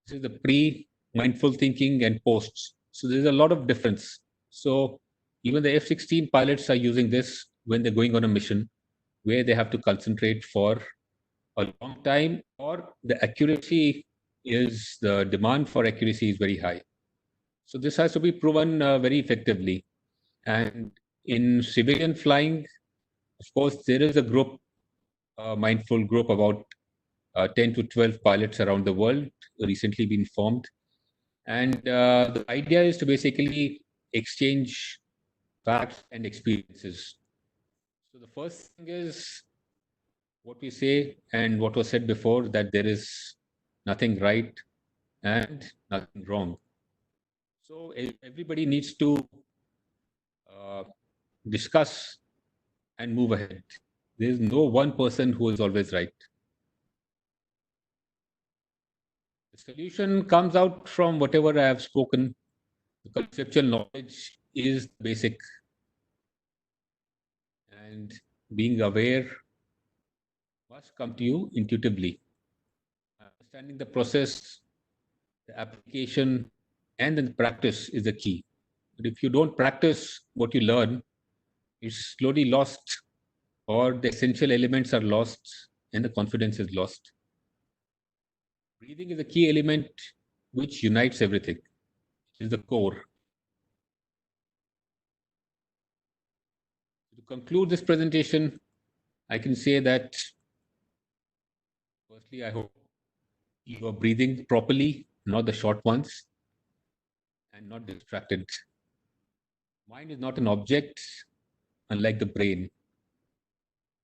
S2: This is the pre mindful thinking and post. So there's a lot of difference. So even the F-16 pilots are using this when they're going on a mission where they have to concentrate for a long time, or the accuracy is, the demand for accuracy is very high. So this has to be proven very effectively. And in civilian flying, of course, there is a group, a mindful group, about 10 to 12 pilots around the world recently been formed. And the idea is to basically exchange facts and experiences. So the first thing is what we say and what was said before, that there is nothing right and nothing wrong. So everybody needs to uh, discuss and move ahead. There is no one person who is always right. The solution comes out from whatever I have spoken. The conceptual knowledge is basic, and being aware must come to you intuitively. Understanding the process, the application, and then the practice is the key. But if you don't practice what you learn, it's slowly lost, or the essential elements are lost, and the confidence is lost. Breathing is a key element which unites everything. It is the core. To conclude this presentation, I can say that firstly, I hope you are breathing properly, not the short ones, and not distracted. Mind is not an object, unlike the brain.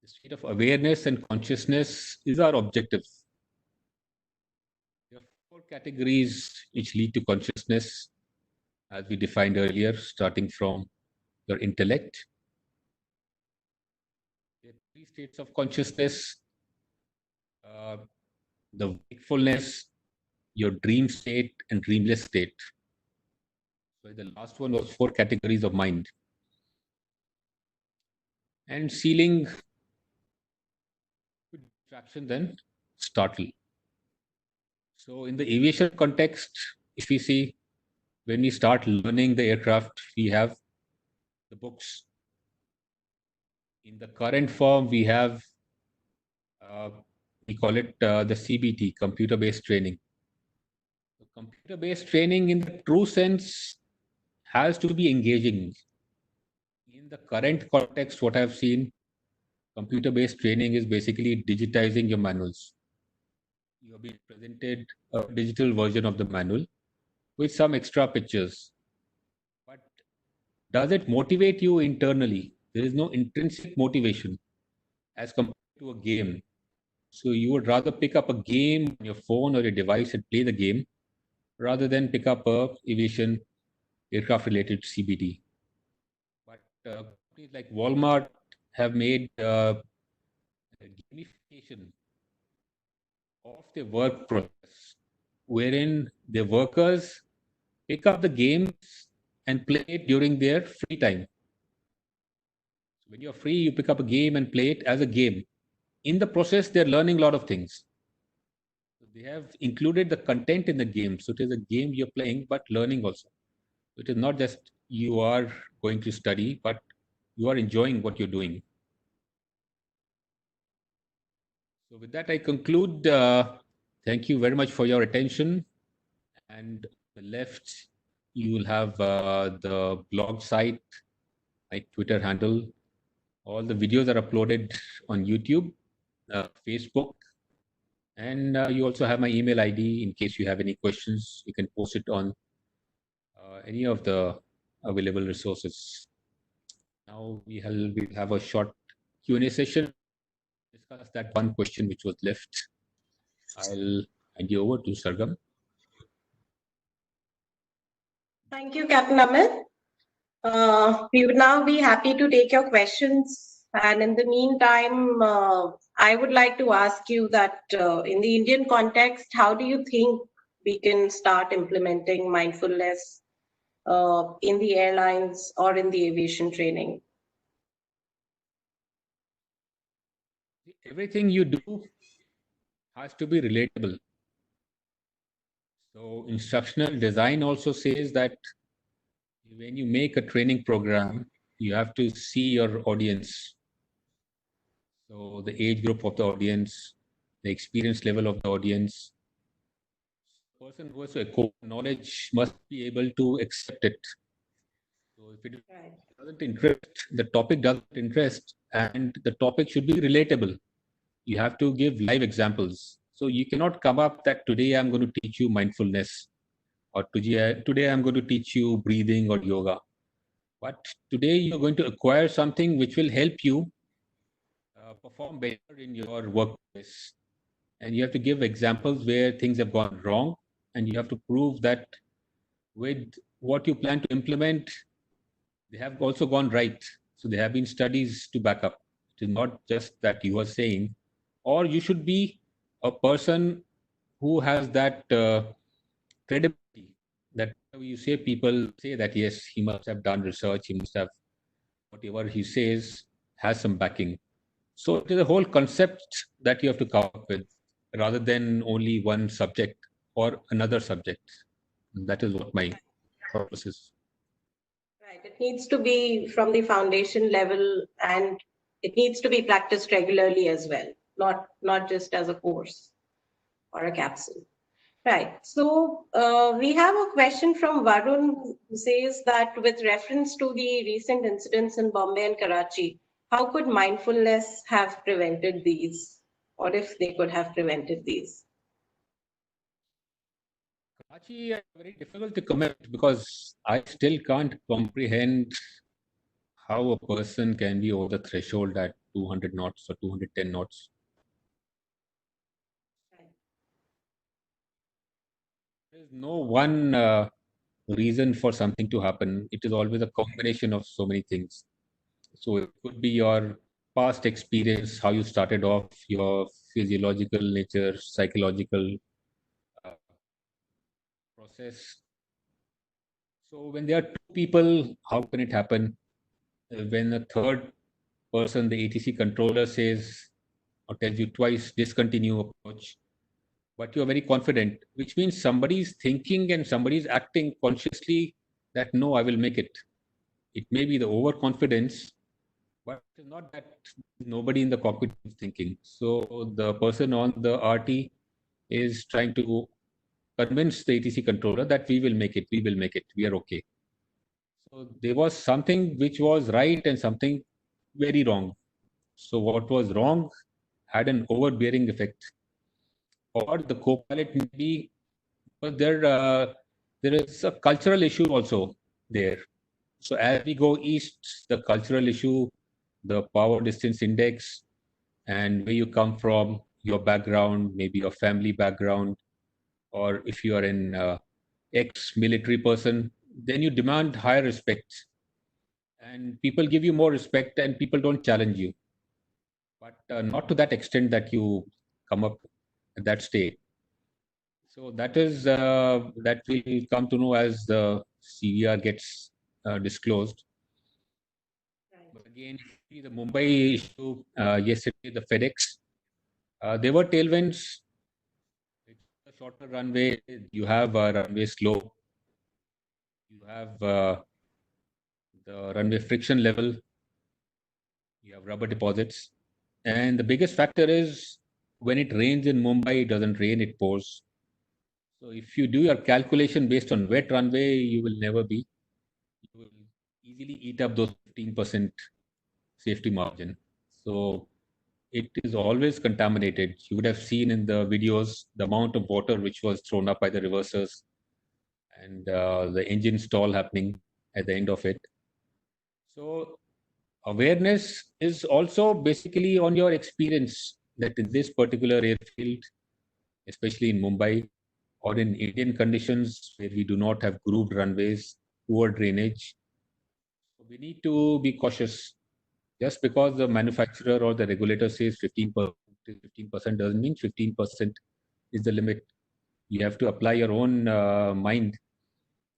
S2: The state of awareness and consciousness is our objective. There are four categories which lead to consciousness, as we defined earlier, starting from your intellect. There are three states of consciousness: the wakefulness, your dream state, and dreamless state. So the last one was four categories of mind. And sealing distraction, then startle. So in the aviation context, if we see, when we start learning the aircraft, we have the books. In the current form, we have, we call it the CBT, computer-based training. So computer-based training in the true sense has to be engaging. In the current context, what I've seen, computer-based training is basically digitizing your manuals. You have been presented a digital version of the manual with some extra pictures. But does it motivate you internally? There is no intrinsic motivation as compared to a game. So you would rather pick up a game on your phone or your device and play the game rather than pick up a aviation aircraft related CBD. But companies like Walmart have made gamification of the work process, wherein the workers pick up the games and play it during their free time. So when you're free, you pick up a game and play it as a game. In the process, they're learning a lot of things. So they have included the content in the game. So it is a game you're playing, but learning also. It is not just you are going to study, but you are enjoying what you're doing. So with that, I conclude. Thank you very much for your attention. And on the left, you will have the blog site, my Twitter handle. All the videos are uploaded on YouTube, Facebook, and you also have my email ID. In case you have any questions, you can post it on any of the available resources. Now we'll have a short Q&A session. Discuss that one question which was left. I'll hand you over to Sargam.
S1: Thank you, Captain Amit. We would now be happy to take your questions. And in the meantime, I would like to ask you that in the Indian context, how do you think we can start implementing mindfulness in the airlines or in the aviation training?
S2: Everything you do has to be relatable. So instructional design also says that when you make a training program, you have to see your audience. So the age group of the audience, the experience level of the audience. The person who has to acquire knowledge must be able to accept it. So if it doesn't interest, the topic doesn't interest, and the topic should be relatable. You have to give live examples. So you cannot come up that today I'm going to teach you mindfulness, or today I'm going to teach you breathing or yoga. But today you're going to acquire something which will help you perform better in your workplace. And you have to give examples where things have gone wrong, and you have to prove that with what you plan to implement, they have also gone right. So there have been studies to back up. It is not just that you are saying, or you should be a person who has that credibility that you say, people say that yes, he must have done research, he must have, whatever he says has some backing. So it is a whole concept that you have to come up with rather than only one subject or another subject. And that is what my purpose is.
S1: Right. It needs to be from the foundation level, and it needs to be practiced regularly as well, not just as a course or a capsule. Right. So we have a question from Varun who says that with reference to the recent incidents in Bombay and Karachi, how could mindfulness have prevented these, or if they could have prevented these?
S2: Karachi is very difficult to comment because I still can't comprehend how a person can be over the threshold at 200 knots or 210 knots. There is no one reason for something to happen. It is always a combination of so many things. So it could be your past experience, how you started off, your physiological nature, psychological process. So when there are two people, how can it happen? When a third person, the ATC controller says or tells you twice, discontinue approach, but you're very confident, which means somebody's thinking and somebody's acting consciously that no, I will make it. It may be the overconfidence, but it's not that nobody in the cockpit is thinking. So the person on the RT is trying to convince the ATC controller that we will make it, we are okay. So there was something which was right and something very wrong. So what was wrong had an overbearing effect. Or the co-pilot may be, but there is a cultural issue also there. So as we go east, the cultural issue, the power distance index, and where you come from, your background, maybe your family background, or if you are an ex-military person, then you demand higher respect. And people give you more respect and people don't challenge you. But not to that extent that you come up at that state. So that is that will come to know as the CVR gets disclosed.
S1: Right.
S2: But again, if you see the Mumbai issue yesterday, the FedEx, there were tailwinds. It's a shorter runway. You have runway slope. You have the runway friction level. You have rubber deposits. And the biggest factor is when it rains in Mumbai, it doesn't rain, it pours. So if you do your calculation based on wet runway, you will never be. You will easily eat up those 15% safety margin. So it is always contaminated. You would have seen in the videos the amount of water which was thrown up by the reversers and the engine stall happening at the end of it. So awareness is also basically on your experience that in this particular airfield, especially in Mumbai or in Indian conditions where we do not have grooved runways, poor drainage, we need to be cautious. Just because the manufacturer or the regulator says 15% doesn't mean 15% is the limit. You have to apply your own mind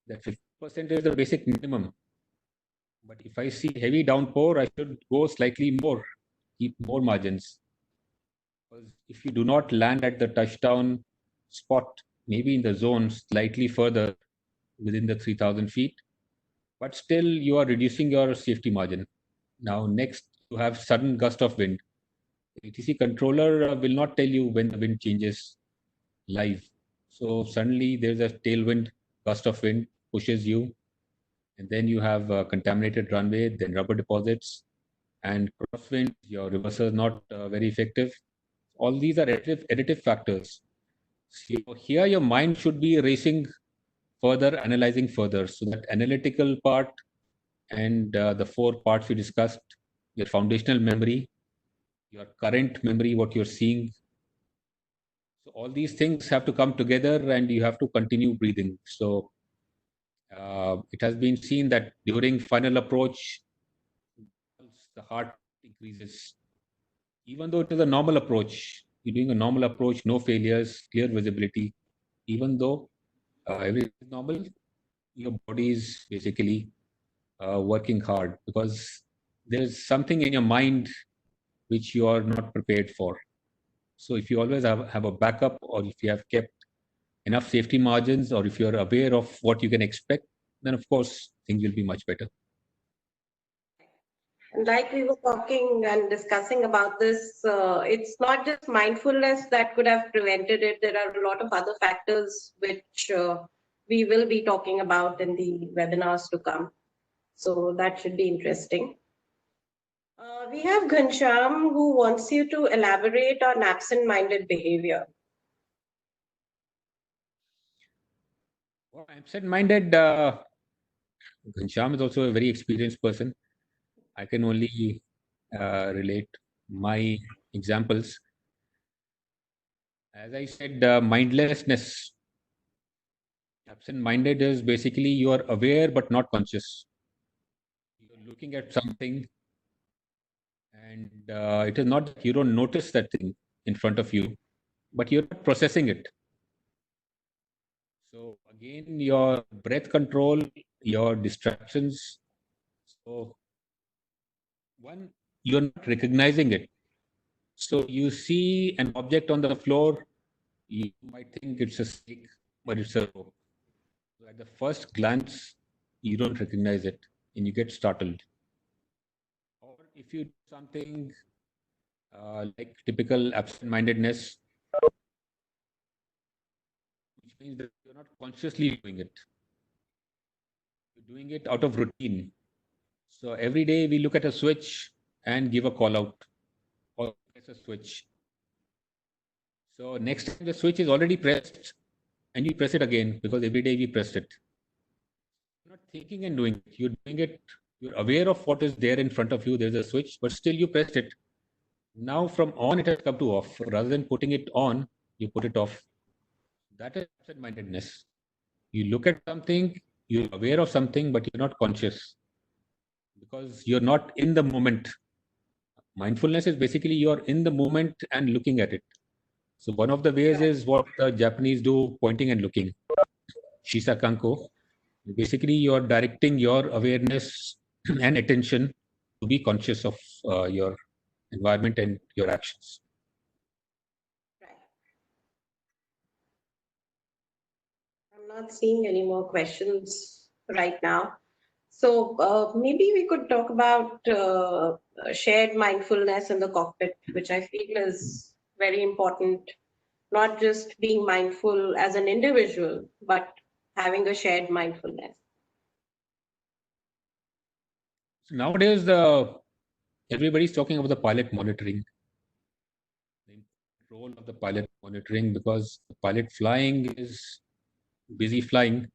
S2: that 50% is the basic minimum. But if I see heavy downpour, I should go slightly more, keep more margins. Because if you do not land at the touchdown spot, maybe in the zone slightly further within the 3,000 feet, but still you are reducing your safety margin. Now, next, you have sudden gust of wind. The ATC controller will not tell you when the wind changes live. So suddenly there's a tailwind, gust of wind pushes you, and then you have a contaminated runway, then rubber deposits, and crosswind. Your reverser is not very effective. All these are additive factors. So here, your mind should be racing further, analyzing further. So that analytical part and the four parts we discussed, your foundational memory, your current memory, what you're seeing. So all these things have to come together and you have to continue breathing. So it has been seen that during final approach, the heart increases. Even though it is a normal approach, you're doing a normal approach, no failures, clear visibility. Even though everything is normal, your body is basically working hard because there's something in your mind which you are not prepared for. So if you always have a backup, or if you have kept enough safety margins, or if you're aware of what you can expect, then of course things will be much better.
S1: And like we were talking and discussing about this, it's not just mindfulness that could have prevented it. There are a lot of other factors which we will be talking about in the webinars to come. So that should be interesting. We have Ghanshyam who wants you to elaborate on absent-minded behavior.
S2: Well, absent-minded, Ghanshyam is also a very experienced person. I can only relate my examples. As I said, mindlessness. Absent-minded is basically you are aware but not conscious. You're looking at something, and it is not that you don't notice that thing in front of you, but you're not processing it. So again, your breath control, your distractions. So one, you're not recognizing it. So you see an object on the floor, you might think it's a snake, but it's a rope. So at the first glance, you don't recognize it and you get startled. Or if you do something like typical absent-mindedness, which means that you're not consciously doing it. You're doing it out of routine. So every day we look at a switch and give a call out or press a switch. So next time the switch is already pressed and you press it again because every day we pressed it. You're not thinking and doing it. You're doing it. You're aware of what is there in front of you. There's a switch, but still you pressed it. Now from on it has come to off. Rather than putting it on, you put it off. That is absent-mindedness. You look at something, you're aware of something, but you're not conscious because you're not in the moment. Mindfulness is basically you're in the moment and looking at it. So one of the ways is what the Japanese do, pointing and looking. Shisakanko. Basically, you're directing your awareness and attention to be conscious of your environment and your actions.
S1: Right. I'm not seeing any more questions right now. So maybe we could talk about shared mindfulness in the cockpit, which I feel is very important, not just being mindful as an individual, but having a shared mindfulness.
S2: So nowadays, everybody's talking about the pilot monitoring, the role of the pilot monitoring, because the pilot flying is busy flying,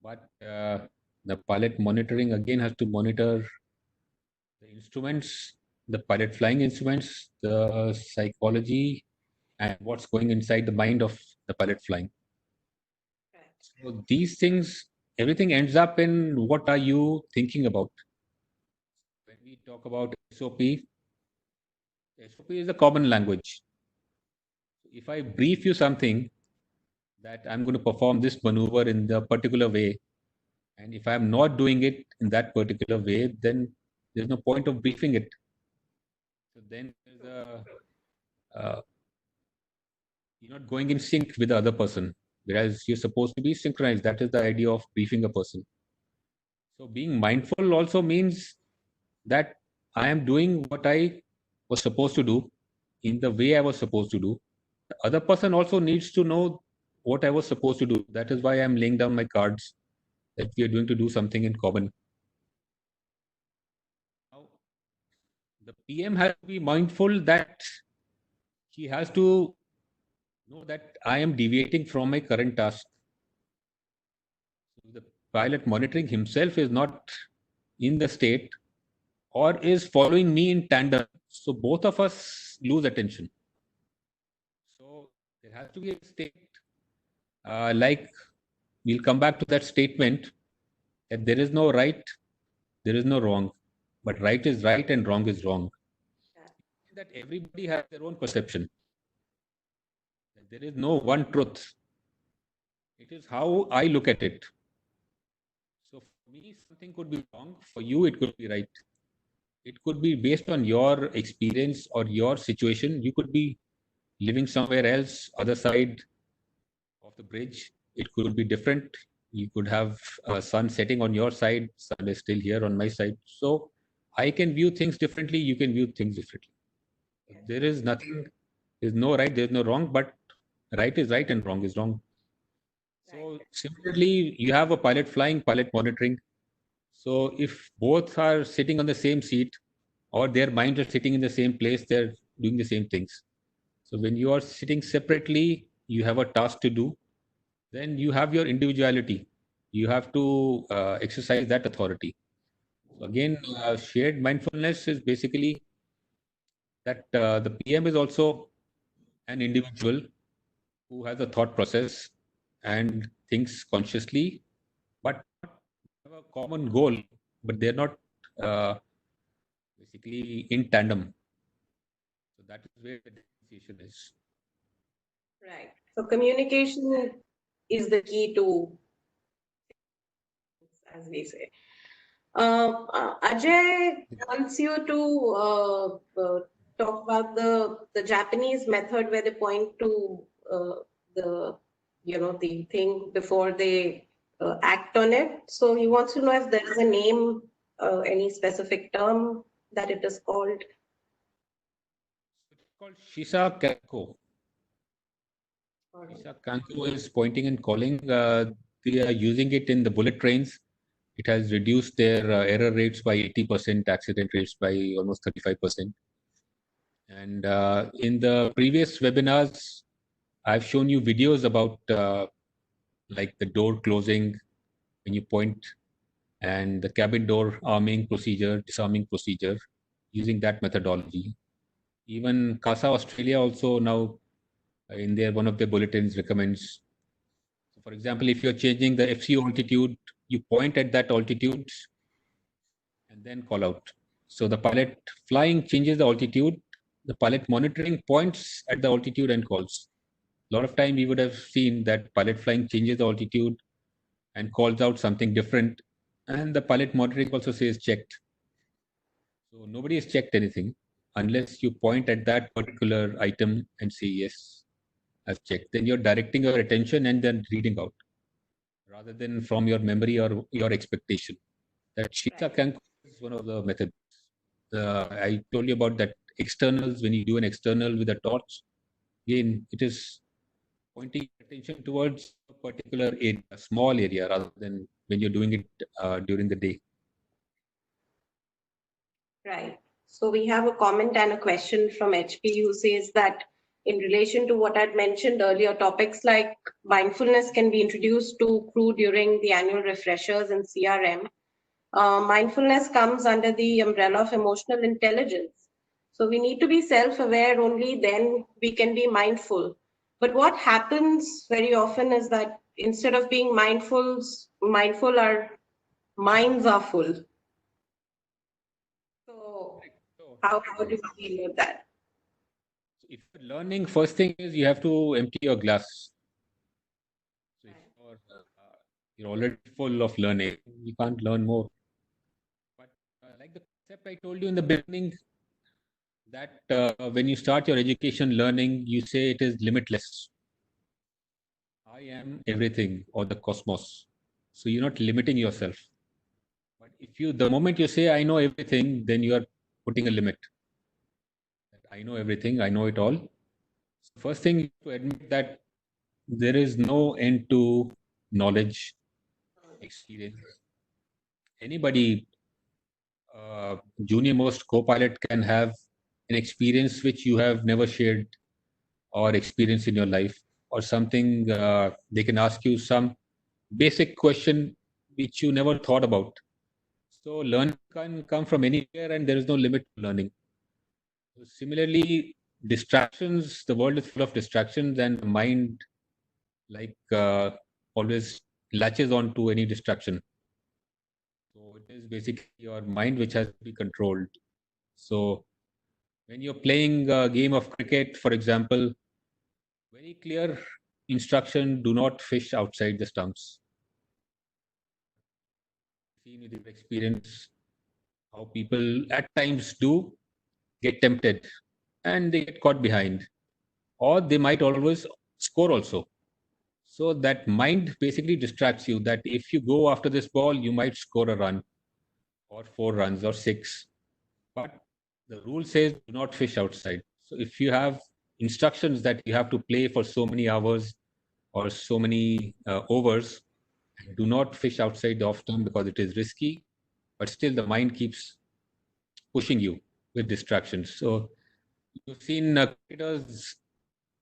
S2: but the pilot monitoring again has to monitor the instruments, the pilot flying instruments, the psychology, and what's going inside the mind of the pilot flying. So these things, everything ends up in what are you thinking about? When we talk about SOP, SOP is a common language. If I brief you something that I'm going to perform this maneuver in the particular way, and if I'm not doing it in that particular way, then there's no point of briefing it. So then you're not going in sync with the other person, whereas you're supposed to be synchronized. That is the idea of briefing a person. So being mindful also means that I am doing what I was supposed to do in the way I was supposed to do. The other person also needs to know what I was supposed to do. That is why I'm laying down my cards that we are going to do something in common. Now, the PM has to be mindful that he has to know that I am deviating from my current task. So the pilot monitoring himself is not in the state or is following me in tandem. So both of us lose attention. So there has to be a state like we'll come back to that statement that there is no right, there is no wrong, but right is right and wrong is wrong. That everybody has their own perception. There is no one truth. It is how I look at it. So for me, something could be wrong. For you, it could be right. It could be based on your experience or your situation. You could be living somewhere else, other side of the bridge. It could be different. You could have sun setting on your side, sun is still here on my side. So I can view things differently. You can view things differently. There is nothing, there's no right, there's no wrong, but right is right and wrong is wrong. So similarly, you have a pilot flying, pilot monitoring. So if both are sitting on the same seat or their minds are sitting in the same place, they're doing the same things. So when you are sitting separately, you have a task to do. Then you have your individuality. You have to exercise that authority. So again, shared mindfulness is basically that the PM is also an individual who has a thought process and thinks consciously, but have a common goal, but they're not basically in tandem. So that is where the differentiation is.
S1: Right. So communication is the key to, as we say. Ajay wants you to talk about the Japanese method where they point to the the thing before they act on it. So he wants to know if there is a name, any specific term that it is called.
S2: It's called Shisa Kanko. Shisa Kanko is pointing and calling. They are using it in the bullet trains. It has reduced their error rates by 80%, accident rates by almost 35%. And in the previous webinars, I've shown you videos about like the door closing when you point and the cabin door arming procedure, disarming procedure using that methodology. Even CASA Australia also now in their one of their bulletins recommends. So for example, if you're changing the FCO altitude, you point at that altitude and then call out. So the pilot flying changes the altitude, the pilot monitoring points at the altitude and calls. A lot of time we would have seen that pilot flying changes the altitude and calls out something different, and the pilot monitoring also says checked. So nobody has checked anything unless you point at that particular item and say yes, I've checked. Then you're directing your attention and then reading out, rather than from your memory or your expectation. That Shikha Kanko is one of the methods. I told you about that externals. When you do an external with a torch, again, it is pointing attention towards a particular area, a small area, rather than when you're doing it during the day.
S1: Right. So we have a comment and a question from HP who says that in relation to what I'd mentioned earlier, topics like mindfulness can be introduced to crew during the annual refreshers in CRM. Mindfulness comes under the umbrella of emotional intelligence. So we need to be self-aware, only then we can be mindful. But what happens very often is that instead of being mindful, our minds are full. So how do you deal with that?
S2: If you're learning, first thing is you have to empty your glass. So if you're already full of learning, you can't learn more. But like the concept I told you in the beginning, that when you start your education learning, you say it is limitless. I am everything, or the cosmos. So you're not limiting yourself. But if you, the moment you say I know everything, then you are putting a limit. I know everything, I know it all. So first thing to admit that there is no end to knowledge, experience. Anybody, junior most co-pilot can have an experience which you have never shared or experienced in your life, or something they can ask you some basic question which you never thought about. So learning can come from anywhere, and there is no limit to learning. Similarly, distractions, the world is full of distractions, and the mind, like always, latches on to any distraction. So it is basically your mind which has to be controlled. So when you're playing a game of cricket, for example, very clear instruction: do not fish outside the stumps. Seen with your experience how people at times do get tempted and they get caught behind, or they might always score also. So that mind basically distracts you, that if you go after this ball, you might score a run or 4 runs or 6. But the rule says do not fish outside. So if you have instructions that you have to play for so many hours or so many overs, do not fish outside the off turn because it is risky, but still the mind keeps pushing you with distractions. So you've seen cricketers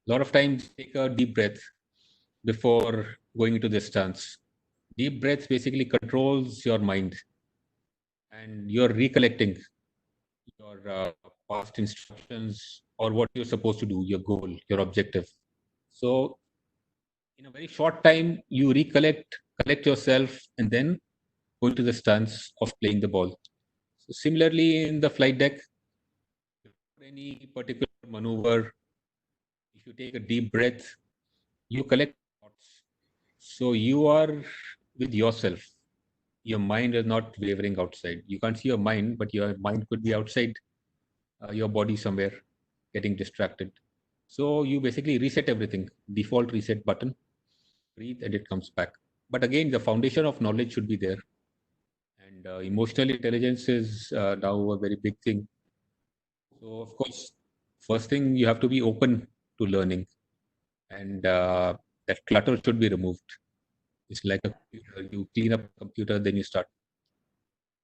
S2: a lot of times take a deep breath before going into the stance. Deep breath basically controls your mind, and you're recollecting your past instructions or what you're supposed to do, your goal, your objective. So in a very short time, you collect yourself, and then go into the stance of playing the ball. So similarly, in the flight deck, before any particular maneuver, if you take a deep breath, you collect thoughts. So you are with yourself. Your mind is not wavering outside. You can't see your mind, but your mind could be outside your body somewhere, getting distracted. So you basically reset everything, default reset button, breathe, and it comes back. But again, the foundation of knowledge should be there. And emotional intelligence is now a very big thing. So, of course, first thing you have to be open to learning, and that clutter should be removed. It's like a computer. You clean up a computer, then you start.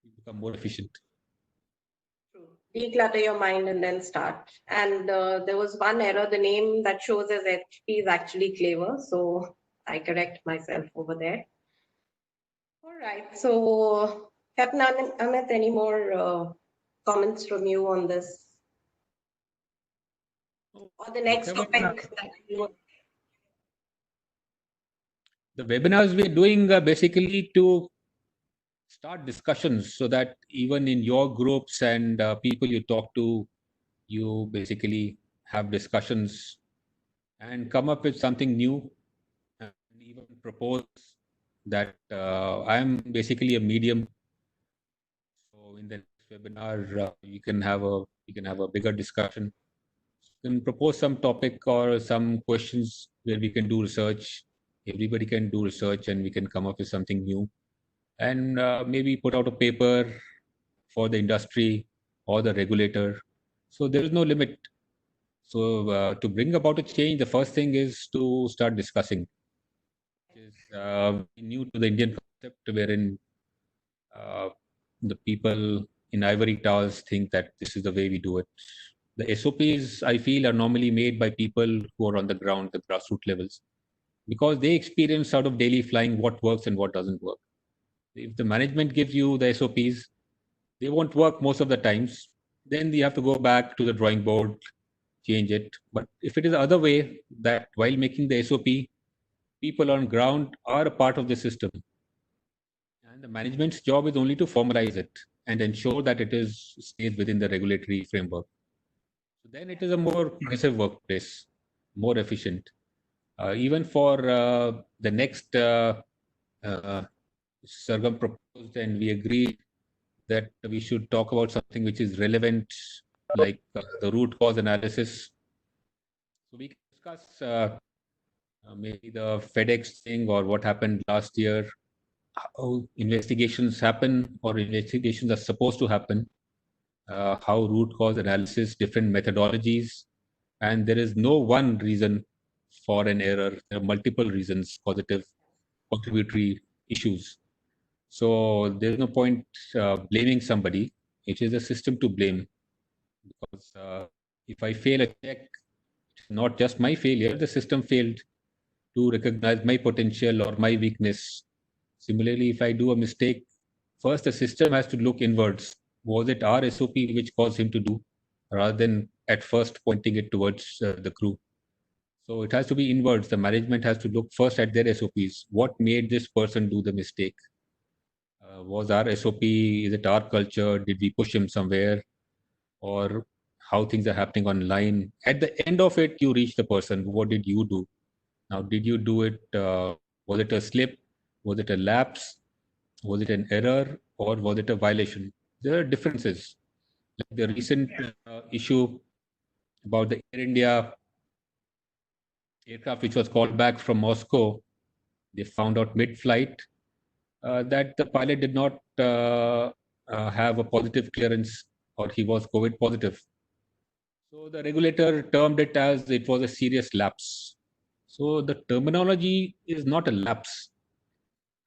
S2: You become more efficient.
S1: Declutter your mind and then start. And there was one error. The name that shows as HP is actually Clever. So I correct myself over there. All right. So, Captain Amit, any more comments from you on this? Or the next topic that you want?
S2: The webinars we're doing basically to start discussions so that even in your groups and people you talk to, you basically have discussions and come up with something new, and even propose that I'm basically a medium. So in the next webinar, we can have a bigger discussion. You can propose some topic or some questions where we can do research. Everybody can do research, and we can come up with something new, and maybe put out a paper for the industry or the regulator. So there is no limit. So to bring about a change, the first thing is to start discussing. Which is new to the Indian concept, wherein uh, the people in ivory towers think that this is the way we do it. The SOPs, I feel, are normally made by people who are on the ground, the grassroots levels, because they experience out of daily flying what works and what doesn't work. If the management gives you the SOPs, they won't work most of the times. Then you have to go back to the drawing board, change it. But if it is the other way, that while making the SOP, people on ground are a part of the system, and the management's job is only to formalize it and ensure that it is stays within the regulatory framework. So then it is a more cohesive workplace, more efficient. Even for the next Sargam proposed, and we agreed that we should talk about something which is relevant, like the root cause analysis. So we can discuss maybe the FedEx thing or what happened last year, how investigations happen or investigations are supposed to happen, how root cause analysis, different methodologies, and there is no one reason for an error. There are multiple reasons, positive, contributory issues. So there's no point blaming somebody. It is the system to blame, because if I fail a check, it's not just my failure. The system failed to recognize my potential or my weakness. Similarly, if I do a mistake, first the system has to look inwards. Was it our SOP which caused him to do, rather than at first pointing it towards the crew? So it has to be inwards. The management has to look first at their SOPs. What made this person do the mistake? Was our SOP, is it our culture? Did we push him somewhere? Or how things are happening online? At the end of it, you reach the person. What did you do? Now, did you do it? Was it a slip? Was it a lapse? Was it an error? Or was it a violation? There are differences. Like the recent issue about the Air India aircraft, which was called back from Moscow, they found out mid-flight that the pilot did not have a positive clearance, or he was COVID positive. So the regulator termed it as it was a serious lapse. So the terminology is not a lapse.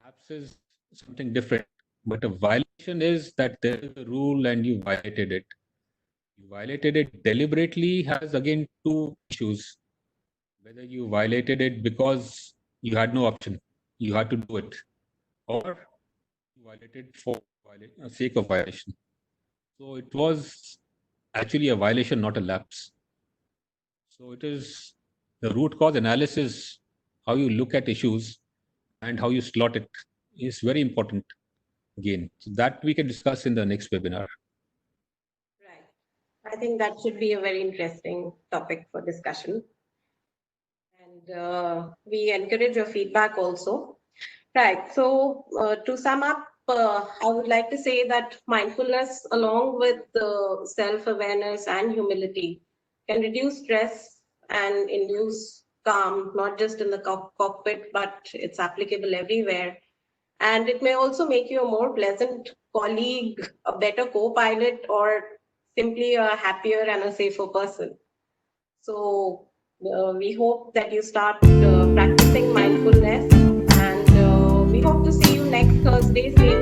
S2: Lapse is something different, but a violation is that there is a rule and you violated it. You violated it deliberately has again two issues. Whether you violated it because you had no option, you had to do it, or you violated for sake of violation. So it was actually a violation, not a lapse. So it is the root cause analysis, how you look at issues and how you slot it is very important again. So that we can discuss in the next webinar.
S1: Right. I think that should be a very interesting topic for discussion. And we encourage your feedback also. Right. So to sum up, I would like to say that mindfulness, along with self-awareness and humility, can reduce stress and induce calm, not just in the cockpit, but it's applicable everywhere. And it may also make you a more pleasant colleague, a better co-pilot, or simply a happier and a safer person. So we hope that you start practicing mindfulness, and we hope to see you next Thursday, same